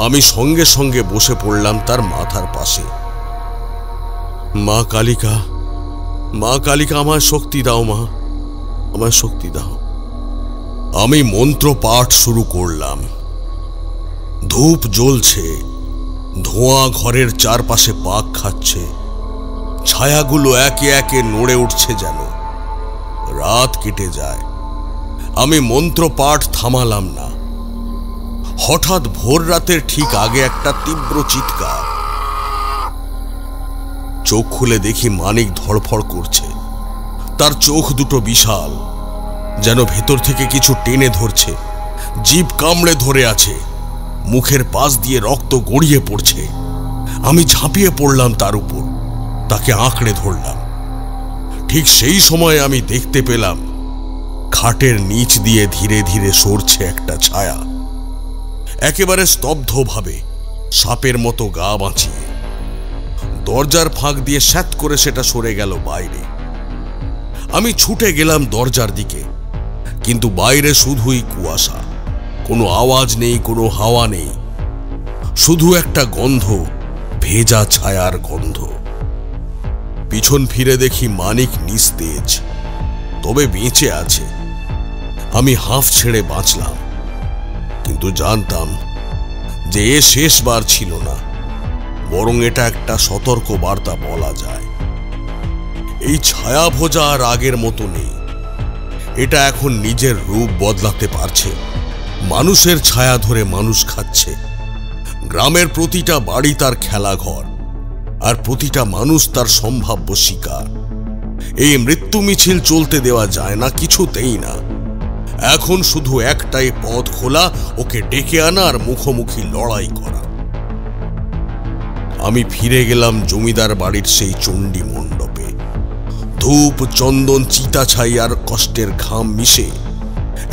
Speaker 3: আমি সঙ্গে সঙ্গে বসে পড়লাম তার মাথার পাশে। মা কালিকা, মা কালিকা, আমায় শক্তি দাও, মা আমায় শক্তি দাও। আমি মন্ত্র পাঠ শুরু করলাম। ধূপ জ্বলছে, ধোঁয়া ঘরের চারপাশে পাক খাচ্ছে, ছায়াগুলো একে একে নড়ে উঠছে, যেন রাত কেটে যায়। আমি মন্ত্র পাঠ থামালাম না। হঠাৎ ভোর রাতের ঠিক আগে একটা তীব্র চিৎকার। চোখ খুলে দেখি মানিক ধড়ফড় করছে। তার চোখ দুটো বিশাল, যেন ভেতর থেকে কিছু টেনে ধরছে। জিভ কামড়ে ধরে আছে, মুখের পাশ দিয়ে রক্ত গড়িয়ে পড়ছে। আমি ঝাঁপিয়ে পড়লাম তার উপর, তাকে আঁকড়ে ধরলাম। ঠিক সেই সময় আমি দেখতে পেলাম খাটের নিচ দিয়ে ধীরে ধীরে সরছে একটা ছায়া, একেবারে স্তব্ধভাবে, সাপের মতো গা বাঁচিয়ে। দরজার ফাঁক দিয়ে স্যাঁত করে সেটা সরে গেল বাইরে। আমি ছুটে গেলাম দরজার দিকে, কিন্তু বাইরে শুধুই কুয়াশা, কোনো আওয়াজ নেই, কোনো হাওয়া নেই, শুধু একটা গন্ধ, ভেজা ছায়ার গন্ধ। পিছন ফিরে দেখি মানিক নিস্তেজ, তবে বেঁচে আছে। আমি হাঁফ ছেড়ে বাঁচলাম, কিন্তু জানতাম যে এ শেষবার ছিল না, বরং এটা একটা সতর্ক বার্তা বলা যায়। এই ছায়া ভোজা আর আগের মতো নেই। এটা এখন নিজের রূপ বদলাতে পারছে, মানুষের ছায়া ধরে মানুষ খাচ্ছে। গ্রামের প্রতিটা বাড়ি তার খেলাঘর, আর প্রতিটা মানুষ তার সম্ভাব্য শিকার। এই মৃত্যু মিছিল চলতে দেওয়া যায় না, কিছুতেই না। এখন শুধু একটাই পথ খোলা, ওকে ডেকে আনা আর মুখোমুখি লড়াই করা। আমি ফিরে গেলাম জমিদার বাড়ির সেই চণ্ডী মণ্ডপে। ধূপ, চন্দন, চিতা ছাই আর কষ্টের ঘাম মিশে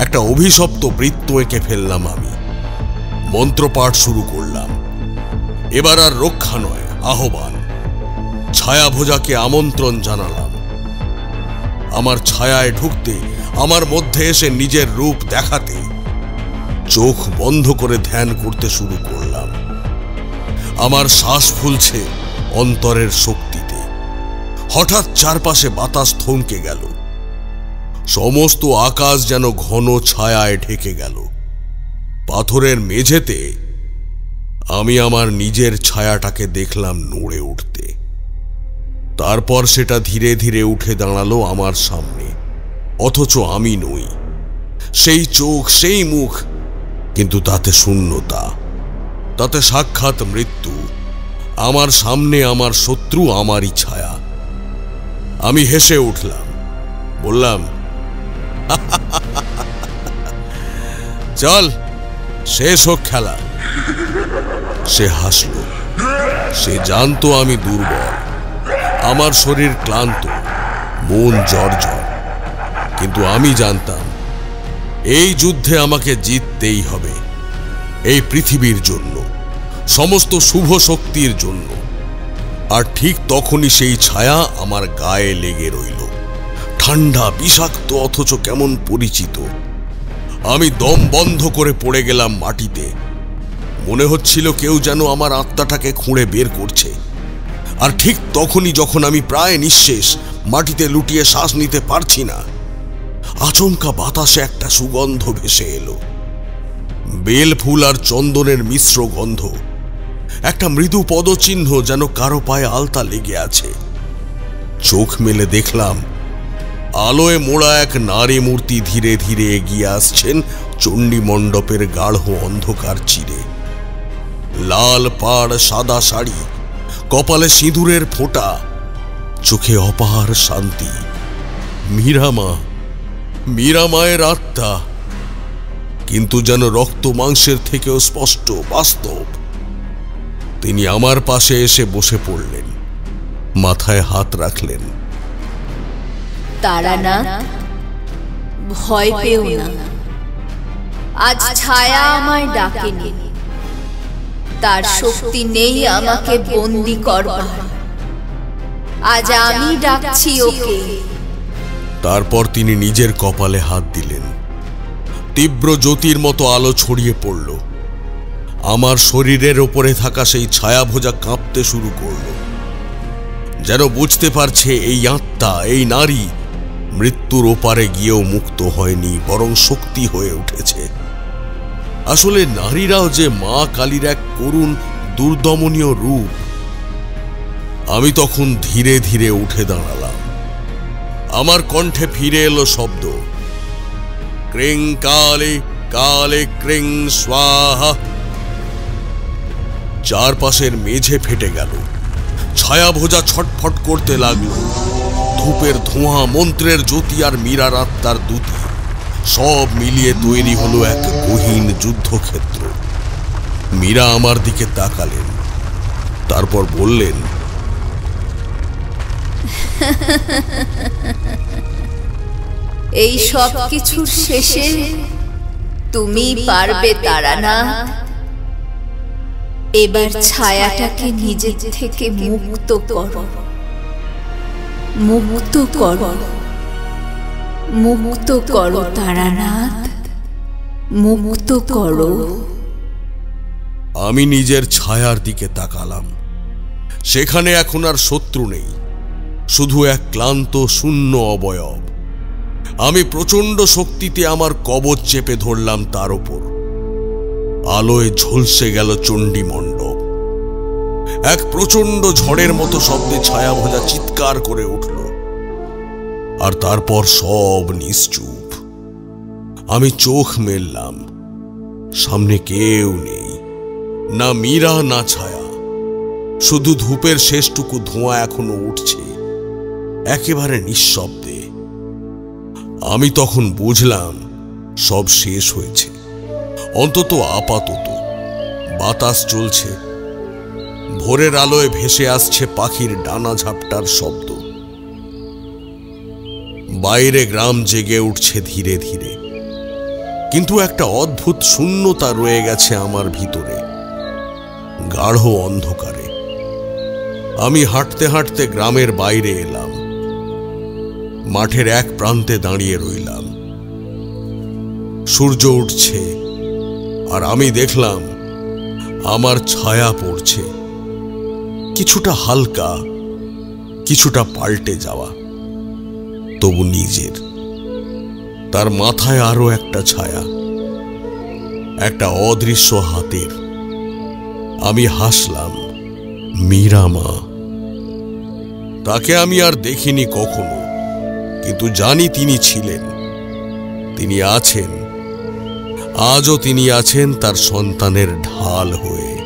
Speaker 3: একটা অভিশপ্ত বৃত্ত এঁকে ফেললাম। আমি মন্ত্রপাঠ শুরু করলাম। এবার আর রক্ষা নয়, আহ্বান। ছায়া ভোজাকে আমন্ত্রণ জানালাম। আমার ছায়ায় ঢুকতে, আমার মধ্যে এসে নিজের রূপ দেখাতে। চোখ বন্ধ করে ধ্যান করতে শুরু করলাম। আমার শ্বাস ফুলছে অন্তরের শক্তিতে। হঠাৎ চারপাশে বাতাস থমকে গেল, সমস্ত আকাশ যেন ঘন ছায়ায় ঢেকে গেল। পাথরের মেঝেতে আমি আমার নিজের ছায়াটাকে দেখলাম নড়ে উঠতে। তারপর সেটা ধীরে ধীরে উঠে দাঁড়ালো আমার সামনে, অথচ আমি নই। সেই চোখ, সেই মুখ, কিন্তু তাতে শূন্যতা, তাতে সাক্ষাৎ মৃত্যু। আমার সামনে আমার শত্রু, আমারই ছায়া। আমি হেসে উঠলাম, বললাম, চল শেষ হোক খেলা। সে হাসল। সে জানতো আমি দুর্বল, আমার শরীর ক্লান্ত, মন জর্জর। কিন্তু আমি জানতাম এই যুদ্ধে আমাকে জিততেই হবে, এই পৃথিবীর জন্য, সমস্ত শুভ শক্তির জন্য। আর ঠিক তখনই সেই ছায়া আমার গায়ে লেগে রইল, ঠান্ডা, বিষাক্ত, অথচ কেমন পরিচিত। আমি দম বন্ধ করে পড়ে গেলাম মাটিতে। মনে হচ্ছিল কেউ যেন আমার আত্মাটাকে খুঁড়ে বের করছে। আর ঠিক তখনই, যখন আমি প্রায় নিঃশেষ, মাটিতে লুটিয়ে শ্বাস নিতে পারছি না, আচমকা বাতাসে একটা সুগন্ধ ভেসে এলো। বেল ফুল আর চন্দনের মিশ্র গন্ধ, একটা মৃদু পদচিহ্ন, যেন কারো পায়ে আলতা লেগে আছে। চোখ মেলে দেখলাম আলোয় মোড়া এক নারী মূর্তি ধীরে ধীরে এগিয়ে আসছেন চণ্ডী মণ্ডপের গাঢ় অন্ধকার চিরে। লাল পাড়, সাদা শাড়ি, কপালে সিঁদুরের ফোঁটা, চোখে অপার শান্তি। মীরা মা, মীরা মায়ের আত্মা, কিন্তু যেন রক্ত মাংসের থেকেও স্পষ্ট, বাস্তব। তিনি আমার পাশে এসে বসে পড়লেন, মাথায় হাত রাখলেন।
Speaker 4: তারানাথ, ভয় পেও না। আজ ছায়া আমায় ডাকেনি, তার শক্তি নেই আমাকে বন্দি করবার। আজ আমি ডাকছি ওকে।
Speaker 3: তারপর তিনি নিজের কপালে হাত দিলেন। তীব্র জ্যোতির মতো আলো ছড়িয়ে পড়ল। আমার শরীরের ওপরে থাকা সেই ছায়াভোজা কাঁপতে শুরু করল, যেন বুঝতে পারছে এই আত্মা, এই নারী মৃত্যুর ওপারে গিয়েও মুক্ত হয়নি, বরং শক্তি হয়ে উঠেছে। আসলে নারীরাও যে মা কালীর এক করুণ দুর্দমনীয় রূপ। আমি তখন ধীরে ধীরে উঠে দাঁড়ালাম। আমার কণ্ঠে ফিরে এলো শব্দ, ক্রিং কালে কালে ক্রিং স্বাহা। চারপাশের মেঝে ফেটে গেল, ছায়াভোজা ছটফট করতে লাগলো। ধূপের ধোঁয়া, মন্ত্রের জ্যোতি আর মীরার আত্মার দ্যুতি সব মিলিয়ে তৈরি হলো এক গহীন যুদ্ধক্ষেত্র। মীরা আমার দিকে তাকালেন, তারপর বললেন,
Speaker 4: এই সব কিছুর শেষে তুমি পারবে তারানাথ। এবার ছায়াটাকে নিজের থেকে মুক্ত করো, মুক্ত করো, মুক্ত করো তারানাথ, মুক্ত করো।
Speaker 3: আমি নিজের ছায়ার দিকে তাকালাম। সেখানে এখন আর শত্রু নেই, শুধু এক ক্লান্ত শূন্য অবয়ব। আমি প্রচন্ড শক্তিতে আমার কবচ চেপে ধরলাম তার উপর। আলোয় ঝলসে গেল চণ্ডী মণ্ডপ। এক প্রচন্ড ঝড়ের মতো শব্দে ছায়াভোজা চিৎকার করে উঠল, আর তারপর সব নিশ্চুপ। আমি চোখ মেললাম, সামনে কেউ নেই, না মীরা না ছায়া। শুধু ধূপের শেষটুকু ধোঁয়া এখনো উঠছে, একেবারে নিঃশব্দে। আমি তখন বুঝলাম সব শেষ হয়েছে, অন্তত আপাতত। বাতাস চলছে, ভোরের আলোয় ভেসে আসছে পাখির ডানা ঝাপটার শব্দ। বাইরে গ্রাম জেগে উঠছে ধীরে ধীরে, কিন্তু একটা অদ্ভুত শূন্যতা রয়ে গেছে আমার ভিতরে, গাঢ় অন্ধকারে। আমি হাঁটতে হাঁটতে গ্রামের বাইরে এলাম, মাঠের এক প্রান্তে দাঁড়িয়ে রইলাম। সূর্য উঠছে, আর আমি দেখলাম আমার ছায়া পড়ছে, কিছুটা হালকা, কিছুটা পাল্টে যাওয়া, তবু নিজের। তার মাথায় আরো একটা ছায়া, একটা অদৃশ্য হাতের। আমি হাসলাম। মীরা মা। তাকে আমি আর দেখিনি কখনো, কিন্তু জানি তিনি ছিলেন, তিনি আছেন। আজও তিনি আছেন তার সন্তানের ঢাল হয়ে।